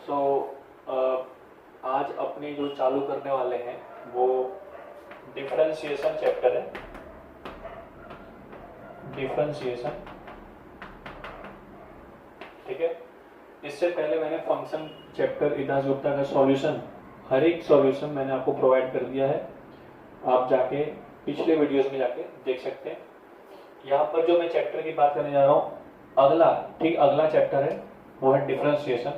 सो आज अपने जो चालू करने वाले हैं वो डिफरेंशिएशन चैप्टर है। डिफरेंशिएशन, ठीक है। इससे पहले मैंने फंक्शन चैप्टर इदास गुप्ता का सॉल्यूशन, हर एक सॉल्यूशन मैंने आपको प्रोवाइड कर दिया है। आप जाके पिछले वीडियोस में जाके देख सकते हैं। यहाँ पर जो मैं चैप्टर की बात करने जा रहा हूँ, अगला चैप्टर है वो है डिफरेंशिएशन।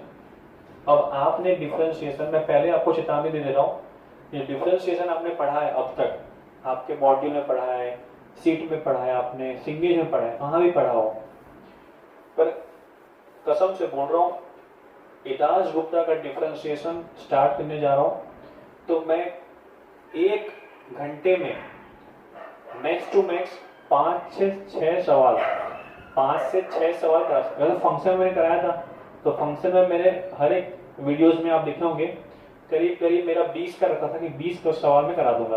अब आपने डिफरेंशिएशन, मैं पहले आपको चेतावनी दे रहा हूँ, ये डिफरेंशिएशन आपने पढ़ा है अब तक, आपके मॉड्यूल में पढ़ा है, सीट में पढ़ा है, आपने सिंगेज में पढ़ा है, कहाँ भी पढ़ा हो, पर कसम से बोल रहा हूँ, इदास गुप्ता का डिफरेंशिएशन स्टार्ट करने जा रहा हूँ तो मैं 1 घंटे में मैक्स टू मैक्स 5 से 6 सवाल करा सकता। अगर फंक्शन मैंने कराया था तो फंक्शन में मेरे हर एक वीडियोस में आप देखे होंगे करीब करीब मेरा 20 का रखा था कि 20 का सवाल में करा दूंगा।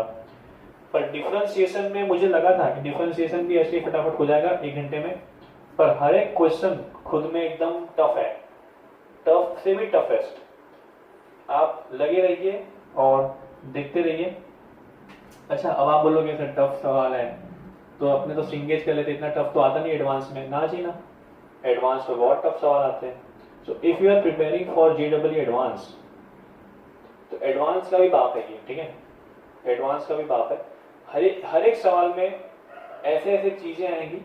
पर डिफरेंशिएशन में मुझे लगा था कि डिफरेंशिएशन भी ऐसे ही फटाफट हो जाएगा 1 घंटे में, पर हर एक क्वेश्चन खुद में एकदम टफ है, टफ से भी टफेस्ट। आप लगे रहिए और देखते रहिए। अच्छा, अब आप बोलोगे सर टफ सवाल है तो अपने तो सिंगेज कर लेते, इतना टफ तो आता नहीं एडवांस में। ना जी ना, एडवांस में बहुत टफ सवाल आते हैं। So if you are preparing for जेडब्ल्यू एडवांस तो एडवांस का भी बाप है ये, ठीक है, एडवांस का भी बाप है। हर एक सवाल में ऐसे ऐसे चीजें आएंगी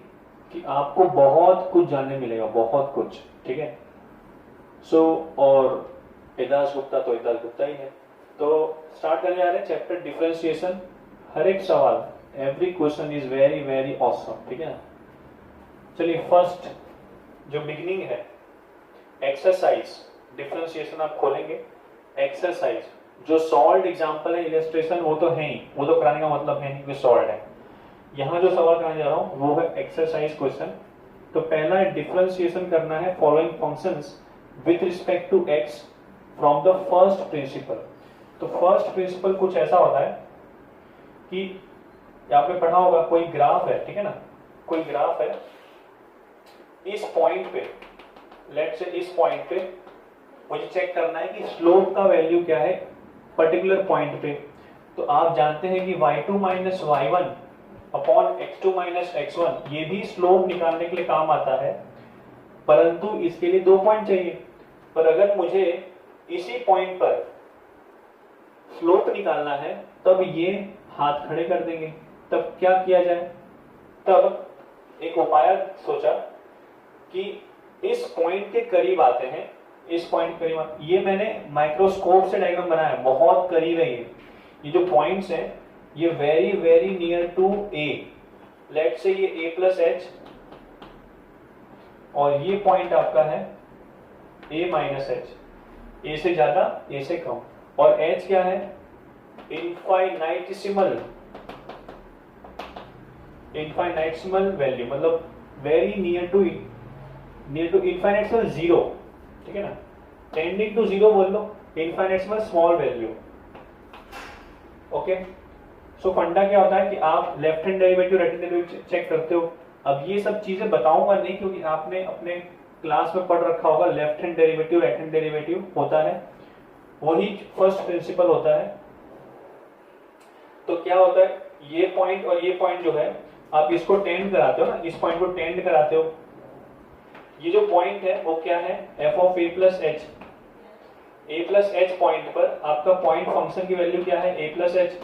कि आपको बहुत कुछ जानने मिलेगा, बहुत कुछ, ठीक है। सो और इदास गुप्ता तो इदास गुप्ता ही है। तो स्टार्ट करने जा रहे हैं चैप्टर डिफरेंशिएशन। हर एक सवाल, every question is very very awesome, ठीक है। चलिए, फर्स्ट जो बिगिनिंग है, एक्सरसाइज डिफरेंशिएशन आप खोलेंगे। एक्सरसाइज जो सॉल्व एग्जांपल है, इलस्ट्रेशन वो तो है ही, वो तो कराने का मतलब है नहीं कि सॉल्व है। यहाँ जो सवाल कराने जा रहा हूँ वो है एक्सरसाइज क्वेश्चन। तो पहला है डिफरेंशिएशन करना है following functions with respect to x from the first principle. तो फर्स्ट प्रिंसिपल कुछ ऐसा होता है कि आपने पढ़ा होगा, कोई ग्राफ है, ठीक है ना, कोई ग्राफ है, इस पॉइंट पे, लेट से इस पॉइंट पे मुझे चेक करना है कि स्लोप का वैल्यू क्या है पर्टिकुलर पॉइंट पे। तो आप जानते हैं कि y2 minus y1 upon x2 minus x1 ये भी स्लोप निकालने के लिए काम आता है, परंतु इसके लिए 2 पॉइंट चाहिए। पर अगर मुझे इसी पॉइंट पर स्लोप निकालना है तब ये हाथ खड़े कर देंगे। तब क्या किया जाए? तब एक उपाय सोचा कि इस पॉइंट के करीब आते हैं, इस पॉइंट के करीब, ये मैंने माइक्रोस्कोप से डायग्राम बनाया, बहुत करीब है ये जो पॉइंट्स हैं ये very very near to A. Let say ये a प्लस एच और ये पॉइंट आपका है a माइनस एच, a से ज्यादा a से कम, और h क्या है? इनफाइनाइटिसिमल वैल्यू, मतलब very near to infinitesimal zero, ठीक है ना, टेंडिंग टू जीरो बोल लो, infinitesimal small value. Okay, so फंडा क्या होता है कि आप left hand derivative right hand derivative check करते हो। अब ये सब चीजें बताऊंगा नहीं क्योंकि आपने अपने क्लास में पढ़ रखा होगा, left hand derivative right hand derivative होता है, वही फर्स्ट प्रिंसिपल होता है। तो क्या होता है, ये पॉइंट और ये पॉइंट जो है आप इसको टेंड कराते हो ना, इस पॉइंट को टेंड कराते हो। ये जो पॉइंट है वो क्या है? f of a plus H. a plus H point पर आपका पॉइंट फंक्शन की वैल्यू क्या है? a plus H.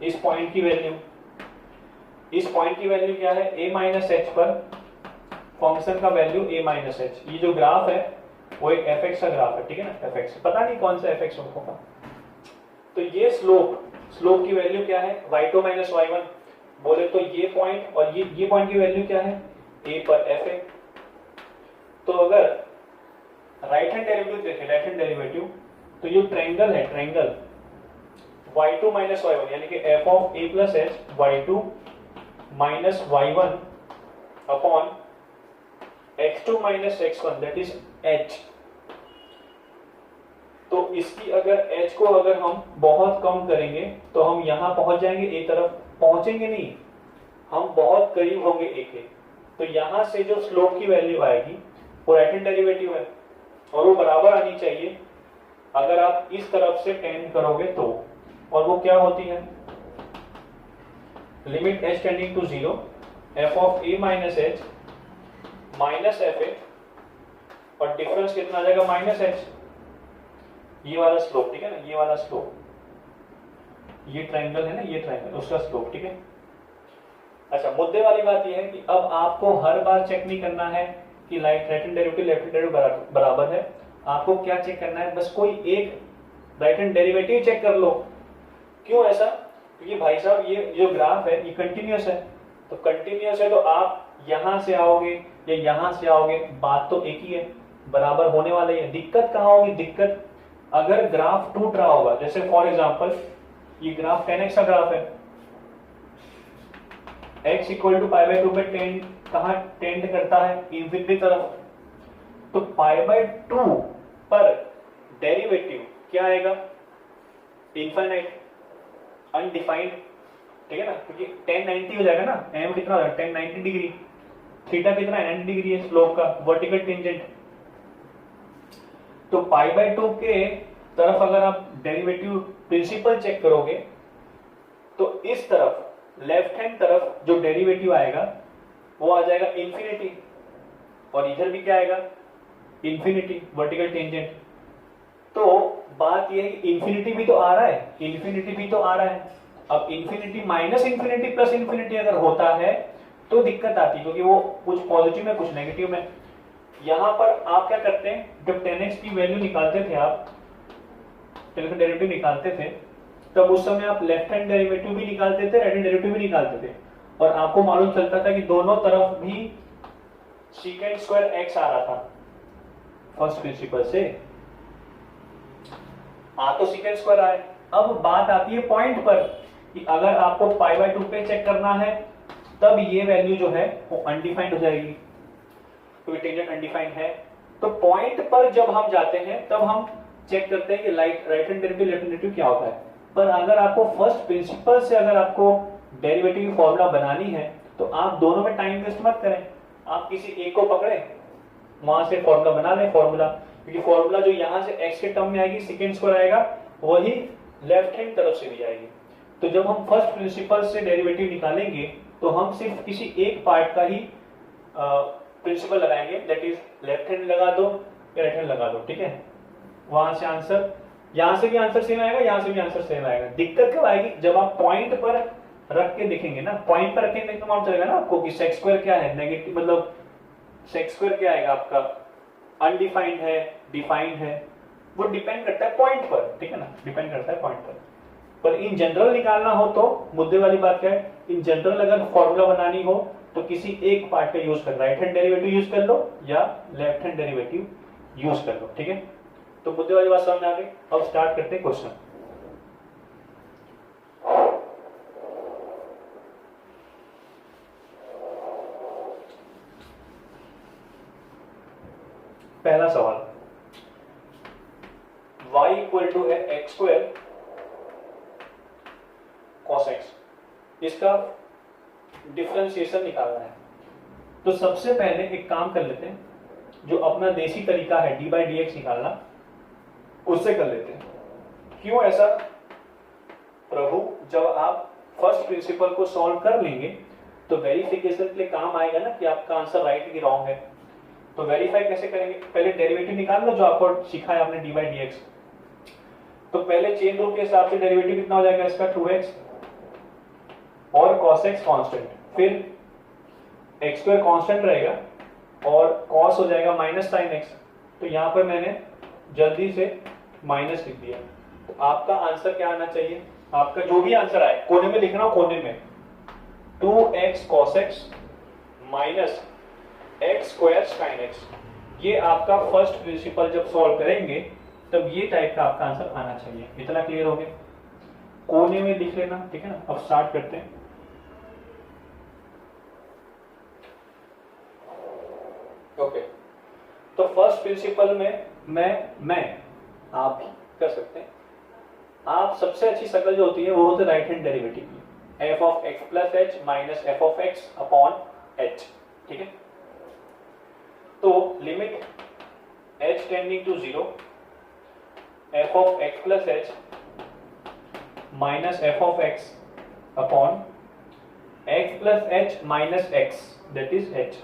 इस पॉइंट की वैल्यू, इस पॉइंट की वैल्यू क्या है? a माइनस एच पर फंक्शन का वैल्यू a माइनस एच। ये जो ग्राफ है वो एक fx का ग्राफ है, ठीक है ना, fx, पता नहीं कौन सा fx होगा। तो ये स्लोप की वैल्यू क्या है? y2 माइनस y1 बोले तो ये पॉइंट और ये पॉइंट की वैल्यू क्या है? a पर fa। तो अगर राइट हैंड डेरिवेटिव देखें, राइट हैंड डेरिवेटिव, तो ये ट्रायंगल है, ट्रायंगल y2 माइनस y1 यानी कि f of a plus H y2 minus y1 upon x2 minus x1 that is h। तो इसकी अगर h को अगर हम बहुत कम करेंगे तो हम यहां पहुंच जाएंगे, a तरफ पहुंचेंगे नहीं, हम बहुत करीब होंगे a के। तो यहां से जो स्लोप की वैल्यू आएगी वो राइट हैंड डेरिवेटिव है, और वो बराबर आनी चाहिए अगर आप इस तरफ से टेंड करोगे तो, और वो क्या होती है, limit h tending to 0 f of a minus h minus F A, और डिफरेंस कितना आ जाएगा माइनस h, ये वाला स्लोप, ठीक है ना, ये वाला स्लोप, ये ट्रायंगल है ना, ये ट्रायंगल, उसका स्लोप, ठीक है। अच्छा, मुद्दे वाली बात ये है कि अब आपको हर बार चेक नहीं करना है कि right hand derivative left hand derivative बराबर है। आपको क्या चेक करना है, बस कोई एक राइट हैंड डेरिवेटिव चेक कर लो। क्यों ऐसा, क्योंकि भाई साहब ये जो ग्राफ है ये कंटिन्यूअस है, तो कंटिन्यूअस है तो आप यहां से आओगे या यहां से आओगे, बात तो एक ही है, बराबर होने वाला ही है। दिक्कत कहां होगी, दिक्कत अगर ग्राफ टूट रहा होगा, जैसे फॉर एग्जांपल ये ग्राफ 10x का ग्राफ है, x equal to pi by 2 पे कहां टेंड करता है, इंफिनिटी तरफ, तो पाई बाई 2 पर डेरिवेटिव क्या आएगा, इनफाइनाइट, अनडिफाइंड, ठीक है ना, क्योंकि 1090 हो जाएगा ना, m कितना हो जाएगा 1090 डिग्री, थीटा कितना है 90 डिग्री है स्लोप का, वर्टिकल टेंजेंट। तो पाई बाई 2 के तरफ अगर आप डेरिवेटिव प्रिंसिपल चेक करोगे तो इस तरफ लेफ्ट हैंड तरफ जो डेरिवेटिव आएगा वो आ जाएगा इंफिनिटी, और इधर भी क्या आएगा इंफिनिटी, वर्टिकल टेंजेंट। तो बात ये है कि इंफिनिटी भी तो आ रहा है, इंफिनिटी भी तो आ रहा है। अब infinity minus infinity plus infinity अगर होता है तो दिक्कत आती है, क्योंकि वो कुछ पॉजिटिव में कुछ नेगेटिव में। यहां पर आप क्या करते हैं, जब 10x की वैल्यू निकालते थे, आप डेरिवेटिव निकालते थे, तब उस समय आप लेफ्ट हैंड डेरिवेटिव भी निकालते थे, राइट हैंड डेरिवेटिव भी निकालते थे, और आपको मालूम चलता था कि दोनों तरफ भी सीकेंड स्क्वायर x आ रहा था फर्स्ट प्रिंसिपल से, तो सीकेंड स्क्वायर आए। अब बात आती है पॉइंट पर कि अगर आपको पाई बाई 2 पे चेक करना है तब ये वैल्यू जो है वो अनडिफाइंड हो जाएगी, क्योंकि टेंजेंट अनडिफाइंड है। तो पॉइंट पर जब हम जाते हैं तब हम चेक करते हैं कि right hand derivative left hand derivative क्या होता है। पर अगर आपको फर्स्ट प्रिंसिपल से अगर आपको डेरिवेटिव की फॉर्मूला बनानी है तो आप दोनों में टाइम वेस्ट मत करें, आप किसी एक को पकड़े, वहां से फॉर्मूला बना लें फॉर्मूला, क्योंकि फॉर्मूला जो यहां से x के टर्म में आएगी सेकंड स्क्वायर आएगा, वही लेफ्ट हैंड तरफ से भी आएगी। तो जब हम फर्स्ट प्रिंसिपल से डेरिवेटिव निकालेंगे तो हम सिर्फ किसी एक पार्ट का ही प्रिंसिपल लगाएंगे, दैट इज लेफ्ट हैंड लगा दो या राइट हैंड लगा दो, ठीक है। वहां से आंसर, यहां से भी आंसर सेम आएगा, यहां से भी आंसर सेम आएगा। दिक्कत कब आएगी, जब आप पॉइंट पर रख के देखेंगे ना, पॉइंट पर रखेंगे तो मालूम चलेगा ना आपको कि सेक्स स्क्वायर क्या है, नेगेटिव मतलब सेक्स स्क्वायर क्या आएगा आपका, अनडिफाइंड है, डिफाइंड है, वो डिपेंड करता है पॉइंट पर, ठीक है ना, डिपेंड करता है पॉइंट पर इन जनरल निकालना हो तो मुद्दे वाली बात क्या है, इन जनरल अगर फॉर्मूला बनानी हो तो किसी एक पार्ट का यूज कर, राइट हैंड डेरिवेटिव यूज कर लो या लेफ्ट हैंड डेरिवेटिव यूज कर लो, ठीक है। तो मुद्दे वाली बात समझ में आ गई। अब स्टार्ट करते हैं क्वेश्चन। पहला सवाल, y इक्वल टू है एक्स स्क्वायर कॉस एक्स, इसका डिफरेंशिएशन निकालना है। तो सबसे पहले एक काम कर लेते हैं, जो अपना देसी तरीका है डी बाई डी एक्स निकालना, उससे कर लेते हैं। क्यों ऐसा प्रभु, जब आप फर्स्ट प्रिंसिपल को सॉल्व कर लेंगे तो वेरिफिकेशन के लिए काम आएगा ना कि आपका आंसर राइट है कि रॉन्ग है। तो वेरीफाई कैसे करेंगे, पहले डेरिवेटिव निकाल लो जो आपको सिखा है आपने डी बाई डी एक्स। तो पहले चेन रूल के हिसाब से डेरिवेटिव कितना हो जाएगा इसका 2x और cos x कांस्टेंट, फिर x स्क्वायर कांस्टेंट रहेगा और cos हो जाएगा माइनस साइन x। तो यहां पर मैंने जल्दी से माइनस लिख दिया। तो आपका आंसर क्या आना चाहिए, आपका जो भी आंसर आए कोने में लिखना, कोने में 2x cos x minus x square sine x। ये आपका फर्स्ट प्रिंसिपल जब सॉल्व करेंगे तब ये टाइप का आपका आंसर आना चाहिए। इतना क्लियर हो गया, कोने में लिख लेना, ठीक है ना। अब स्टार्ट करते हैं। ओके, तो फर्स्ट प्रिंसिपल में मैं आप भी कर सकते हैं। आप सबसे अच्छी शक्ल जो होती है वो होती है राइट हैंड डेरिवेटिव की, f of x plus H minus f of x upon h, ठीक है। तो limit h tending to 0 f of x plus h minus f of x upon x plus h minus x that is h।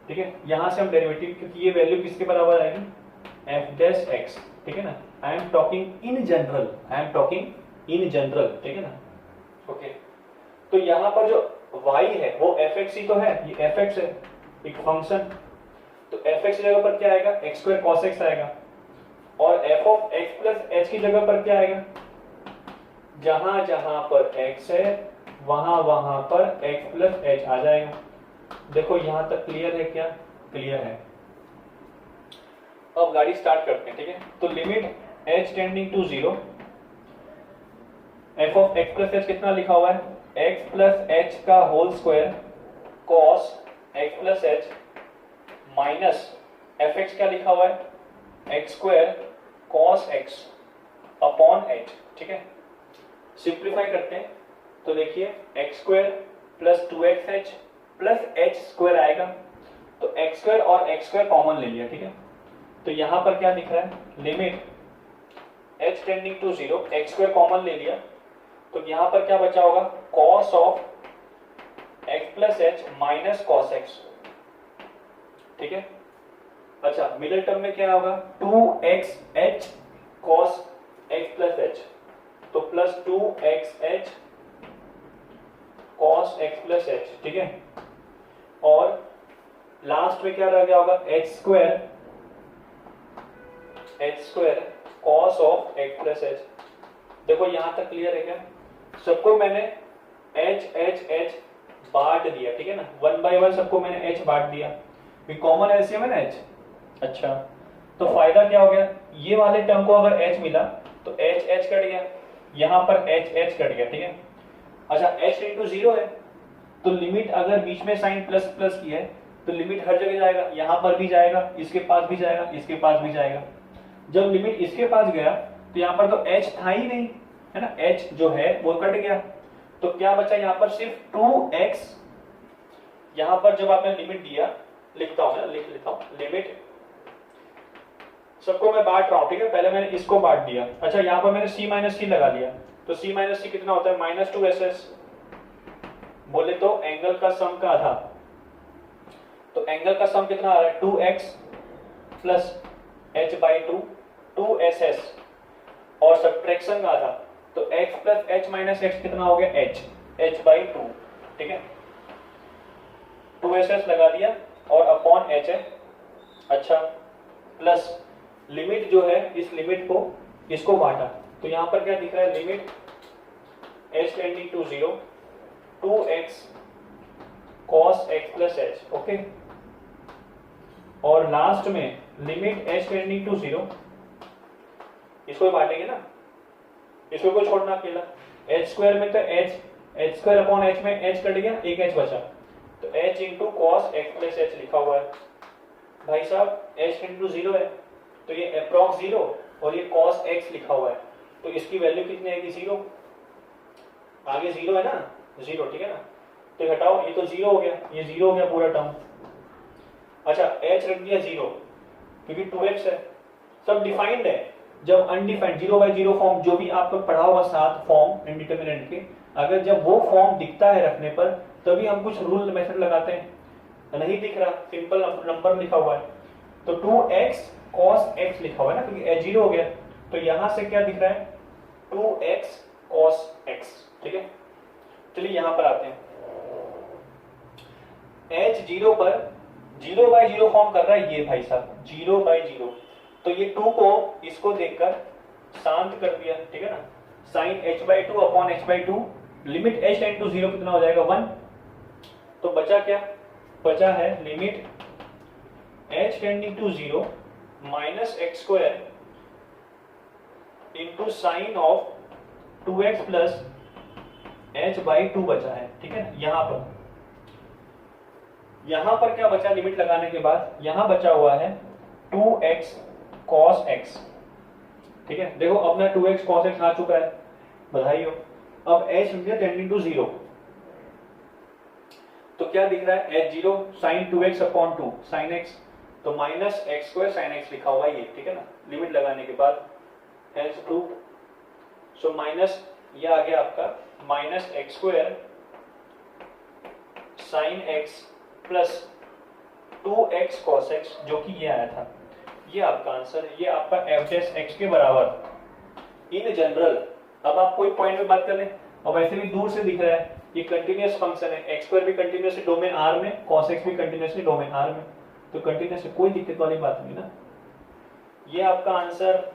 ठीक है, यहां से हम derivative, क्योंकि ये वैल्यू किसके बराबर आएगी, f डैश x। ठीक है ना, I am talking in general, I am talking in general. ठीक है ना, ओके। तो यहाँ पर जो y है वो fx ही तो है, ये fx है एक फंक्शन, तो fx की जगह पर क्या आएगा, x स्क्वायर cos x आएगा, और f of x plus h की जगह पर क्या आएगा, जहां जहां पर x है वहां वहां पर x प्लस h आ जाएगा। देखो यहां तक क्लियर है क्या, क्लियर है। अब गाड़ी स्टार्ट करते हैं। ठीक है, तो limit h tending to 0 f of x plus h कितना लिखा हुआ है, x प्लस h का whole square cos x plus h minus fx क्या लिखा हुआ है, x square cos x upon h। ठीक है, सिंप्लीफाई करते हैं तो देखिए x square plus 2xh plus h square आएगा, तो x स्क्वायर और x स्क्वायर कॉमन ले लिया। ठीक है, तो यहां पर क्या दिख रहा है, limit h tending to 0 x square common ले लिया, तो यहां पर क्या बचा होगा, cos of x plus h minus cos x। ठीक है, अच्छा मिडिल टर्म में क्या होगा, 2xh cos x plus h, तो plus 2xh cos x plus h। ठीक है, और लास्ट में क्या रह गया होगा, h square cos of x plus h। देखो यहां तक क्लियर है क्या, सबको मैंने h बांट दिया। ठीक है ना, 1 बाय 1 सबको मैंने h बांट दिया, कॉमन एलसीएम है ना h। अच्छा, तो फायदा क्या हो गया, ये वाले टर्म को अगर h मिला तो h कट गया, यहां पर h कट गया। ठीक है, अच्छा h इंटू 0 है, तो लिमिट अगर बीच में साइन प्लस प्लस की है तो लिमिट हर जगह जाएगा, यहां पर भी जाएगा, इसके पास भी जाएगा, इसके पास भी जाएगा। जब लिमिट इसके पास गया तो यहाँ पर तो h था ही नहीं, है ना, h जो है वो कट गया, तो क्या बचा यहाँ पर सिर्फ 2x। यहाँ पर जब आपने लिमिट दिया, लिखता हूं, लिख लेता हूं, लिमिट सबको मैं बांट रहा हूं। ठीक है, पहले मैंने इसको बांट दिया। अच्छा यहाँ पर मैंने c माइनस सी लगा दिया, तो c माइनस सी कितना होता है, माइनस 2ss, बोले तो एंगल का सम का आधा, तो एंगल का सम कितना आ रहा है, 2x plus h by 2ss, और सब्ट्रैक्शन का आधा, तो x plus h minus x कितना हो गया, h बाई 2। ठीक है, 2ss लगा दिया और अपॉन h है। अच्छा, प्लस लिमिट जो है, इस लिमिट को इसको बांटा, तो यहां पर क्या दिख रहा है, limit h tending to 0 2x cos x plus h। Okay, और लास्ट में लिमिट h टेंडिंग टू 0, इसको बांटेंगे ना, इसको को छोड़ना अकेला, h स्क्वायर में तो h स्क्वायर अपॉन h में h कट गया, एक h बचा, तो h into cos x plus h लिखा हुआ है। भाई साहब h इंटू 0 है, तो ये अप्रॉक्स 0 और ये cos x लिखा हुआ है, तो इसकी वैल्यू कितनी आएगी, 0। आगे 0 है ना, 0। ठीक है ना, तो हटाओ, ये तो 0 हो गया, ये 0 हो गया पूरा टर्म। अच्छा h रख दिया 0, क्योंकि 2x है, सब डिफाइंड है। जब अनडिफाइंड 0 बाई 0 फॉर्म जो भी आपको पढ़ा होगा साथ फॉर्म इंडिटरमिनेंट के, अगर जब वो फॉर्म दिखता है रखने पर तभी हम कुछ रूल मेथड लगाते हैं, नहीं दिख रहा, सिंपल नंबर लिखा हुआ है, तो 2x cos x लिखा हुआ है ना, क्योंकि h 0 हो गया, तो यहां से क्या दिख रहा है, 2x cos x। ठीक है, चलिए यहां पर आते हैं, h 0 पर 0 बाई 0 फॉर्म कर रहा है ये भाई साहब, 0 बाई 0, तो ये 2 को इसको देखकर शांत कर दिया। ठीक है ना, sine h by 2 upon h by 2, limit h tend to 0 कितना हो जाएगा, 1। तो बचा क्या, बचा है limit h tending to 0 minus x square into sine of 2x plus h by 2 बचा है। ठीक है, यहां पर क्या बचा लिमिट लगाने के बाद, यहां बचा हुआ है 2x cos x। ठीक है, देखो अपना 2x cos x आ चुका है, बधाई हो। अब h टेंडिंग टू 0, तो क्या दिख रहा है, h 0 sine 2x upon 2 sine x, तो minus x square sine x लिखा हुआ है ये, ठीक है ना, लिमिट लगाने के बाद हेंस प्रूव। सो माइनस ये आ गया आपका minus x square sine x plus 2x cos x, जो कि ये आया था। ये आपका आंसर है, ये आपका f डैश x के बराबर इन जनरल। अब आप कोई पॉइंट में बात कर लें, और वैसे भी दूर से दिख रहा है ये कंटिन्यूअस फंक्शन है, एक्स स्क्वायर भी कंटिन्यूअसली डोमेन R में, cos x भी कंटिन्यूअसली डोमेन R में, तो कंटिन्यूअस कोई दिक्कत वाली बात नहीं ना। ये आपका आंसर,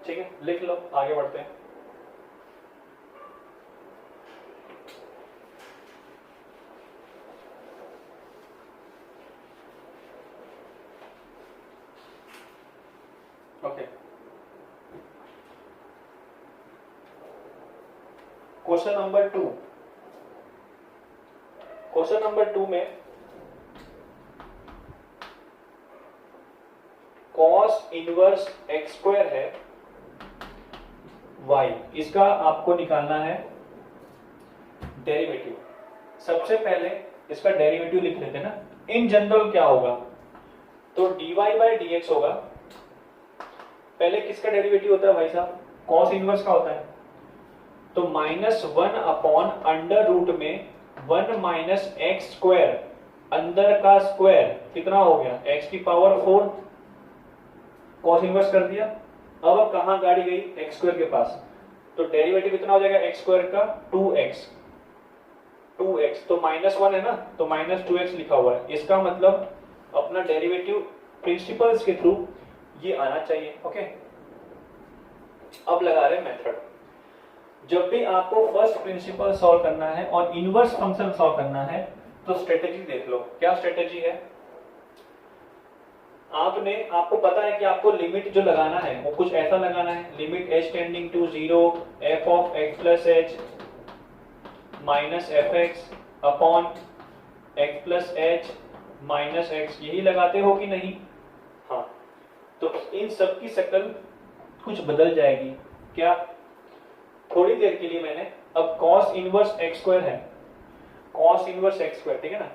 ठीक है, लिख लो, आगे बढ़ते हैं। Okay, question number 2। Question number 2 में कॉस इनवर्स एक्स स्क्वायर है y, इसका आपको निकालना है डेरिवेटिव। सबसे पहले इसका डेरिवेटिव लिख लेते हैं ना। इन जनरल क्या होगा, तो dy बाई dx होगा। पहले किसका डेरिवेटिव होता है भाई साहब, कॉस इनवर्स का होता है, तो -1 अपॉन अंडर रूट में 1 माइनस एक्स स्क्वायर, अंदर का स्क्वायर कितना हो गया, x की पावर 4, कॉस इनवर्स कर दिया। अब कहां गाड़ी गई, एक्स स्क्वायर के पास, तो डेरिवेटिव कितना हो जाएगा एक्स स्क्वायर का 2x, तो -1 है ना, तो -2x लिखा हुआ है। इसका मतलब अपना डेरिवेटिव प्रिंसिपल्स के थ्रू ये आना चाहिए। ओके, अब लगा रहे मेथड। जब भी आपको फर्स्ट प्रिंसिपल सॉल्व करना है और इनवर्स फंक्शन सॉल्व करना है, तो स्ट्रेटेजी देख लो। क्या स्ट्रेटेजी है, आपको पता है कि आपको लिमिट जो लगाना है वो कुछ ऐसा लगाना है, limit h tending to 0 f of x plus h minus f x upon x plus h minus x, यही लगाते हो कि नहीं। हाँ, तो इन सब की शक्ल कुछ बदल जाएगी। क्या, थोड़ी देर के लिए मैंने अब cos इनवर्स x स्क्वायर है, cos इनवर्स x स्क्वायर, ठीक है ना,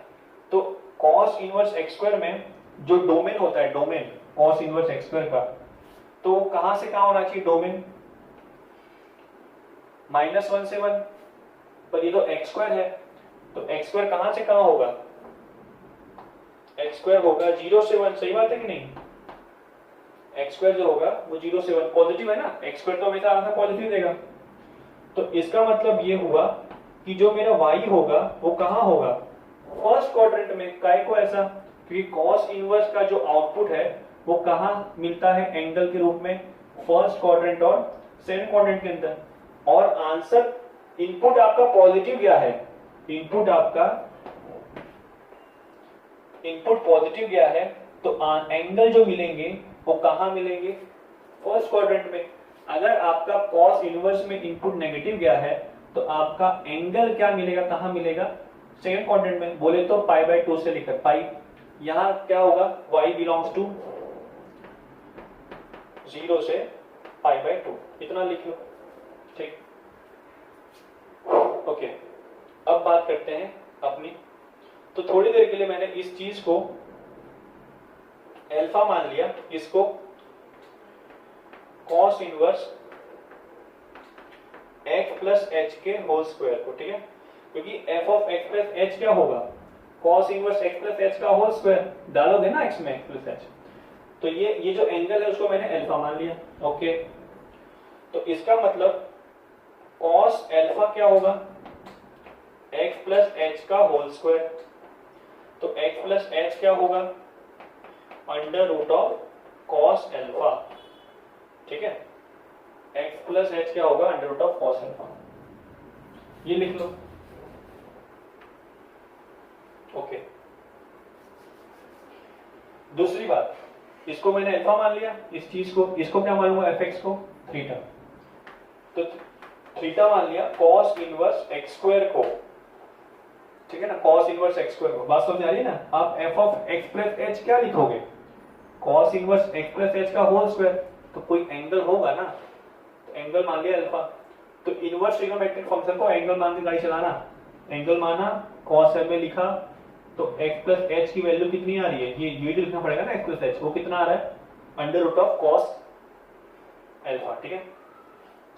तो cos इनवर्स x स्क्वायर में जो डोमेन होता है, domain cos inverse x square का, तो कहां से कहां होना चाहिए डोमेन, -1 से 1, पर ये तो x स्क्वायर है, तो x स्क्वायर कहां से कहां होगा, x स्क्वायर होगा 0 से 1, सही बात है कि नहीं। x स्क्वायर जो होगा वो 0 से 1 पॉजिटिव है ना, x स्क्वायर तो हमेशा आंसर पॉजिटिव देगा। तो इसका मतलब ये हुआ कि जो मेरा y होगा वो कहां होगा, फर्स्ट क्वाड्रेंट में। काय को ऐसा, क्योंकि cos इनवर्स का जो आउटपुट है वो कहां मिलता है, एंगल के रूप में, फर्स्ट क्वाड्रेंट और सेकंड क्वाड्रेंट के अंदर। और आंसर, इनपुट आपका पॉजिटिव गया है, इनपुट पॉजिटिव गया है, तो एंगल जो मिलेंगे वो कहां मिलेंगे, फर्स्ट क्वाड्रेंट में। अगर आपका cos इनवर्स में इनपुट नेगेटिव गया है, तो आपका एंगल क्या मिलेगा, कहां मिलेगा, सेकंड क्वाड्रेंट में। बोले तो π/2 से लेकर पाई, यहां क्या होगा, y बिलोंग्स टू 0 से π/2, इतना लिख लो, ठीक। ओके, अब बात करते हैं अपनी। तो थोड़ी देर के लिए मैंने इस चीज को अल्फा मान लिया, इसको cos inverse x plus h के होल स्क्वायर को, ठीक है, क्योंकि f of x plus h क्या होगा, cos inverse x plus h का होल स्क्वायर, डालोगे ना x में x प्लस h, तो ये जो एंगल है उसको मैंने अल्फा मान लिया। ओके, तो इसका मतलब cos अल्फा क्या होगा, x प्लस h का होल स्क्वायर, तो x प्लस h क्या होगा, under root of cos alpha, ठीक है, x प्लस h क्या होगा, under root of cos alpha, ये लिख लो। ओके, दूसरी बात, इसको मैंने अल्फा मान लिया, इस चीज को, इसको क्या मानूंगा, fx को थीटा, तो थीटा मान लिया, cos इनवर्स x स्क्वायर को, ठीक है ना, cos इनवर्स x स्क्वायर को। बात समझ आ रही है ना। आप f of x plus h क्या लिखोगे, cos inverse x plus h का होल स्क्वायर, तो कोई एंगल होगा ना, तो एंगल मान लिया अल्फा। तो इनवर्स ट्रिग्नोमेट्रिक फंक्शन को एंगल मान के गाड़ी चलाना, एंगल माना, cos में लिखा, तो x प्लस एच की वैल्यू कितनी आ रही है, ये जो लिखना पड़ेगा ना x प्लस एच, वो कितना आ रहा है, under root of cos alpha, ठीक है।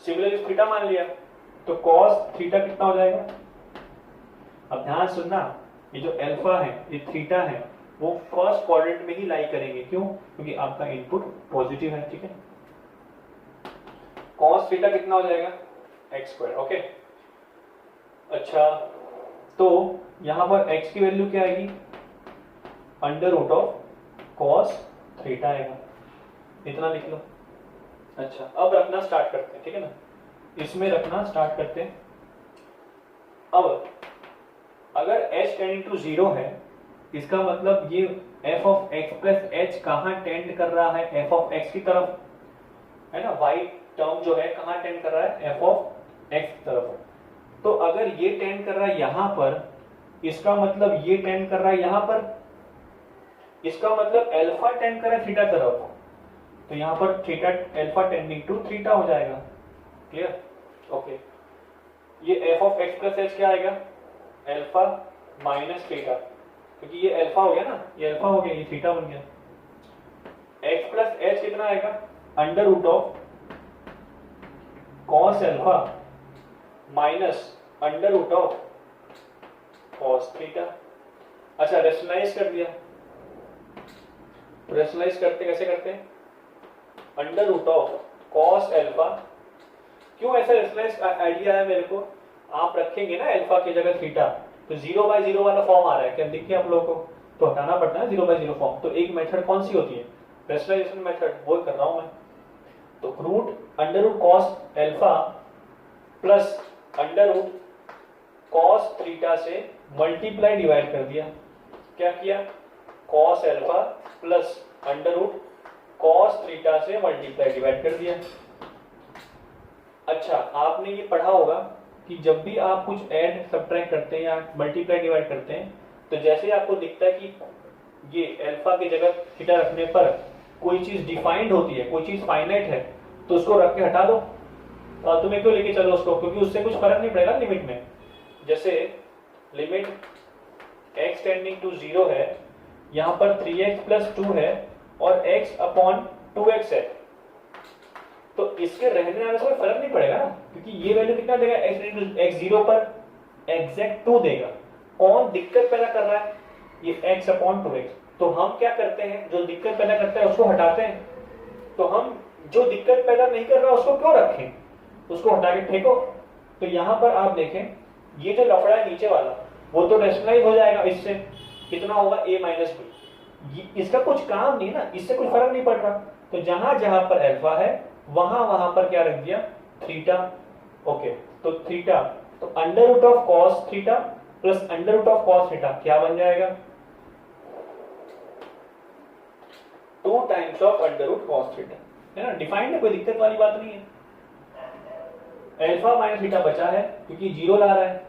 सिमिलरली थीटा मान लिया, तो कॉस थीटा कितना हो जाएगा। अब ध्यान सुनना, ये जो एल्फा है, ये थीटा है, वो फर्स्ट क्वाड्रेंट में ही लाई करेंगे, क्यों, क्योंकि आपका इनपुट पॉजिटिव है, ठीक है। कॉस थीटा कितना हो जाएगा, एक्स स्क्वायर, ओके। अच्छा, तो यहां पर x की वैल्यू क्या आएगी, under root of cos theta आएगा, इतना लिख लो। अच्छा, अब रखना स्टार्ट करते हैं, ठीक है ना, इसमें रखना स्टार्ट करते हैं। अब अगर h टेंडिंग टू 0 है, इसका मतलब ये f of x plus h कहां टेंड कर रहा है, f ऑफ x की तरफ, है ना। y टर्म जो है कहां टेंड कर रहा है, f ऑफ x की तरफ। तो अगर ये टेंड कर रहा है यहां पर, इसका मतलब ये टेंड कर रहा है यहां पर, इसका मतलब अल्फा टेंड कर रहा है थीटा तरफ, तो यहां पर theta alpha tending to theta हो जाएगा, क्लियर, ओके। ये f of x plus h क्या आएगा, अल्फा माइनस थीटा, क्योंकि ये अल्फा हो गया ना, ये अल्फा हो गया, ये थीटा बन गया। x प्लस h कितना आएगा, under root of cos alpha minus under root of cos theta. अच्छा, रेशनलाइज कर दिया, रेशनलाइज करते कैसे करते हैं, under root of cos alpha, क्यों ऐसा रेशनलाइज आइडिया है मेरे को, आप रखेंगे ना अल्फा की जगह थीटा, तो 0/0 वाला फॉर्म आ रहा है, क्या दिखे आप लोगों को, तो हटाना पड़ता है 0/0 फॉर्म। तो एक मेथड कौन सी होती है, रेशनलाइजेशन मेथड, वो कर रहा हूं मैं। तो root under root cos alpha plus under root cos theta से मल्टीप्लाई डिवाइड कर दिया, क्या किया, cos alpha plus under root cos theta से मल्टीप्लाई डिवाइड कर दिया। अच्छा, आपने ये पढ़ा होगा कि जब भी आप कुछ ऐड सब्ट्रैक्ट करते हैं या मल्टीप्लाई डिवाइड करते हैं, तो जैसे आपको दिखता है कि ये अल्फा की जगह थीटा रखने पर कोई चीज डिफाइंड होती है, कोई चीज फाइनाइट है, तो उसको रख के हटा दो, फालतू में क्यों लेके चलो उसको, क्योंकि उससे कुछ फर्क नहीं पड़ेगा लिमिट में। जैसे लिमिट x टेंडिंग टू 0 है, यहां पर 3x प्लस 2 है और x अपॉन 2x है, तो इसके रहने वाले से फर्क नहीं पड़ेगा ना, क्योंकि ये वैल्यू कितना देगा, x 0 पर एग्जैक्ट 2 देगा। कौन दिक्कत पैदा कर रहा है, ये x अपॉन 2x। तो हम क्या करते हैं, जो दिक्कत पैदा करता है उसको हटाते हैं। तो हम जो दिक्कत पैदा नहीं कर रहा उसको क्यों रखें, उसको हटा के फेंको। तो यहां पर आप देखें, ये जो लफड़ा है नीचे वाला, वो तो रेशनलाइज हो जाएगा, इससे कितना होगा a माइनस बी, इसका कुछ काम नहीं ना, इससे कुछ फर्क नहीं पड़ रहा। तो जहां जहां पर अल्फा है वहां वहां पर क्या रख दिया, थीटा, ओके। तो थीटा, तो under root of cos theta plus under root of cos theta क्या बन जाएगा, 2 times of under root cos theta, है ना, डिफाइंड है, कोई दिक्कत वाली बात नहीं है। अल्फा माइनस थीटा बचा है क्योंकि 0 ला रहा है,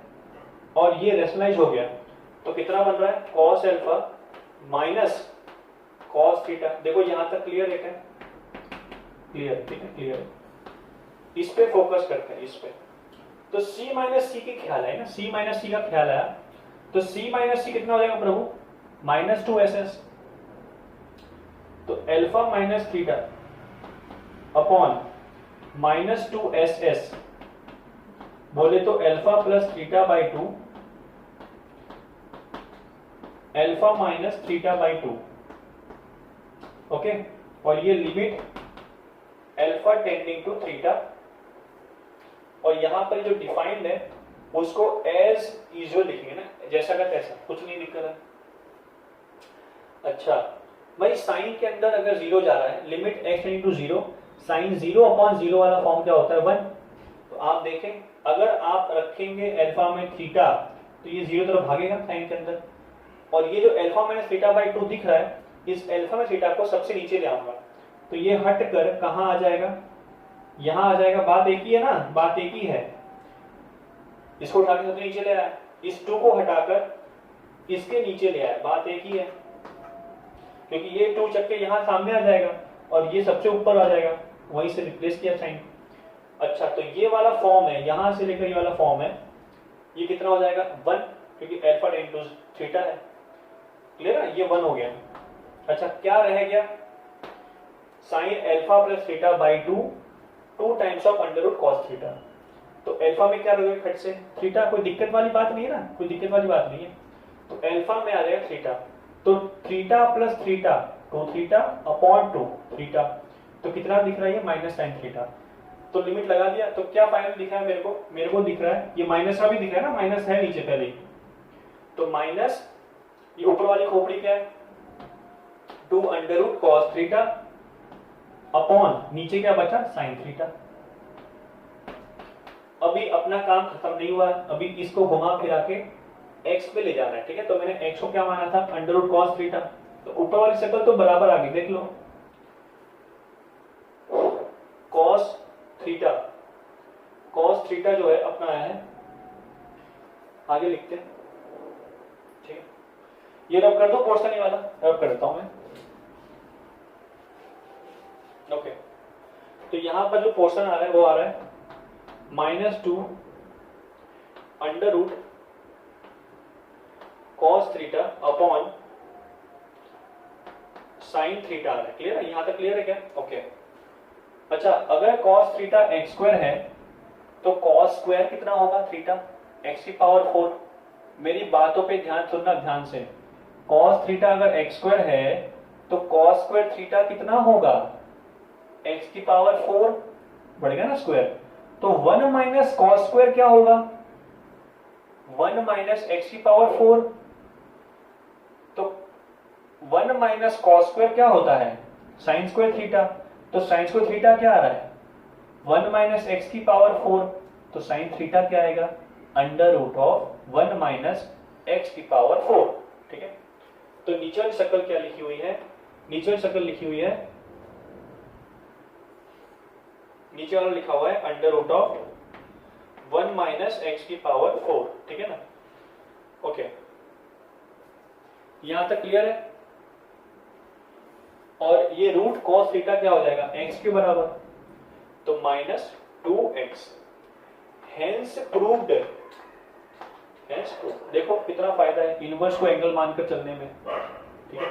और ये रेशनलाइज हो गया, तो कितना बन रहा है, cos alpha minus cos theta. देखो यहां तक क्लियर है, क्लियर, ठीक है, क्लियर। इस पे फोकस करते हैं, इस पे। तो c माइनस सी की ख्याल है ना, c माइनस सी का ख्याल आया, तो c माइनस सी कितना हो जाएगा प्रभु, -2ss। तो alpha minus theta upon -2ss, बोले तो alpha plus theta by 2, alpha minus theta by 2, okay. और ये limit alpha tending to theta, और यहां पर जो डिफाइंड है उसको एज यूजुअल लिखेंगे ना, जैसा का तैसा, कुछ नहीं दिक्कत है। अच्छा भाई, साइन के अंदर अगर 0 जा रहा है, limit x tending to 0, sine 0 upon 0 वाला फॉर्म क्या होता है, 1। तो आप देखें, अगर आप रखेंगे अल्फा में थीटा, तो ये 0 तरफ भागेगा साइन के अंदर, और ये जो अल्फा माइनस थीटा बाई 2 दिख रहा है, इस अल्फा में थीटा को सबसे नीचे ले आऊंगा, तो ये हट कर कहां आ जाएगा, यहां आ जाएगा। बात एक ही है ना, बात एक ही है, इसको उठा के सबसे नीचे ले आया, इस 2 को हटाकर इसके नीचे ले आया, बात एक ही है, क्योंकि ये 2 चक्के यहां सामने आ जाएगा और ये सबसे ऊपर आ जाएगा, वहीं से रिप्लेस किया साइन। अच्छा, तो ये वाला फॉर्म है, यहां से लेकर ये वाला फॉर्म है, ये कितना हो जाएगा, 1, क्योंकि अल्फा टेंड टू थीटा है। क्लियर है, ये 1 हो गया। अच्छा क्या रह गया, sine alpha plus theta by 2 times of under root cos theta. तो अल्फा में क्या रहोगे खट से थीटा, कोई दिक्कत वाली बात नहीं है ना, कोई दिक्कत वाली बात नहीं है। तो अल्फा में आ जाएगा थीटा, तो theta plus theta 2 theta upon 2 theta, तो कितना दिख रहा है ये माइनस साइन थीटा। तो लिमिट लगा दिया, तो क्या फाइनल दिख रहा है मेरे को दिख रहा है ये माइनस का भी दिख रहा है ना, माइनस है नीचे पहले ही, तो माइनस ये ऊपर वाली खोपड़ी क्या है 2 under root cos theta upon नीचे क्या बचा साइन थीटा। अभी अपना काम खत्म नहीं हुआ, अभी इसको घुमा फिरा के x पे ले जाना है, ठीक है। तो मैंने x को क्या माना था अंडर रूट कॉस थीटा, तो ऊपर वाली शक्ल तो बराबर आ गई, देख लो कॉस थीटा जो है अपना आया है, आगे लिखते हैं, ठीक है। ये रब कर दो पोर्शन वाला, रब कर देता हूं मैं, ओके। तो यहां पर जो पोर्शन आ रहा है वो आ रहा है -2 under root cos theta upon sine theta आ रहा है, क्लियर है, यहां तक क्लियर है क्या, ओके। अच्छा अगर कॉस थीटा एक्स स्क्वायर है तो कॉस स्क्वायर कितना होगा थीटा एक्स की पावर 4। मेरी बातों पे ध्यान सुनना ध्यान से, कॉस थीटा अगर एक्स स्क्वायर है तो कॉस स्क्वायर थीटा कितना होगा एक्स की पावर 4, बढ़ेगा ना स्क्वायर, तो 1 माइनस कॉस स्क्वायर क्या होगा 1 माइनस एक्स की पावर 4, तो 1 माइनस कॉस स्क्वायर क्या होता है साइन स्क्वायर थीटा, तो साइन स्क्वायर थीटा क्या आ रहा है 1 माइनस एक्स की पावर 4, तो साइन थीटा क्या आएगा under root of 1 minus x की पावर 4, ठीक है। तो नीचे वाली शक्ल क्या लिखी हुई है, नीचे वाली शक्ल लिखी हुई है, नीचे वाला लिखा हुआ है under root of 1 minus x की पावर 4, ठीक है ना, ओके। यहां तक क्लियर है। और ये रूट कॉस थीटा क्या हो जाएगा एक्स के बराबर, तो -2x, हेंस प्रूव्ड, देखो कितना फायदा है इनवर्स को एंगल मानकर चलने में, ठीक है।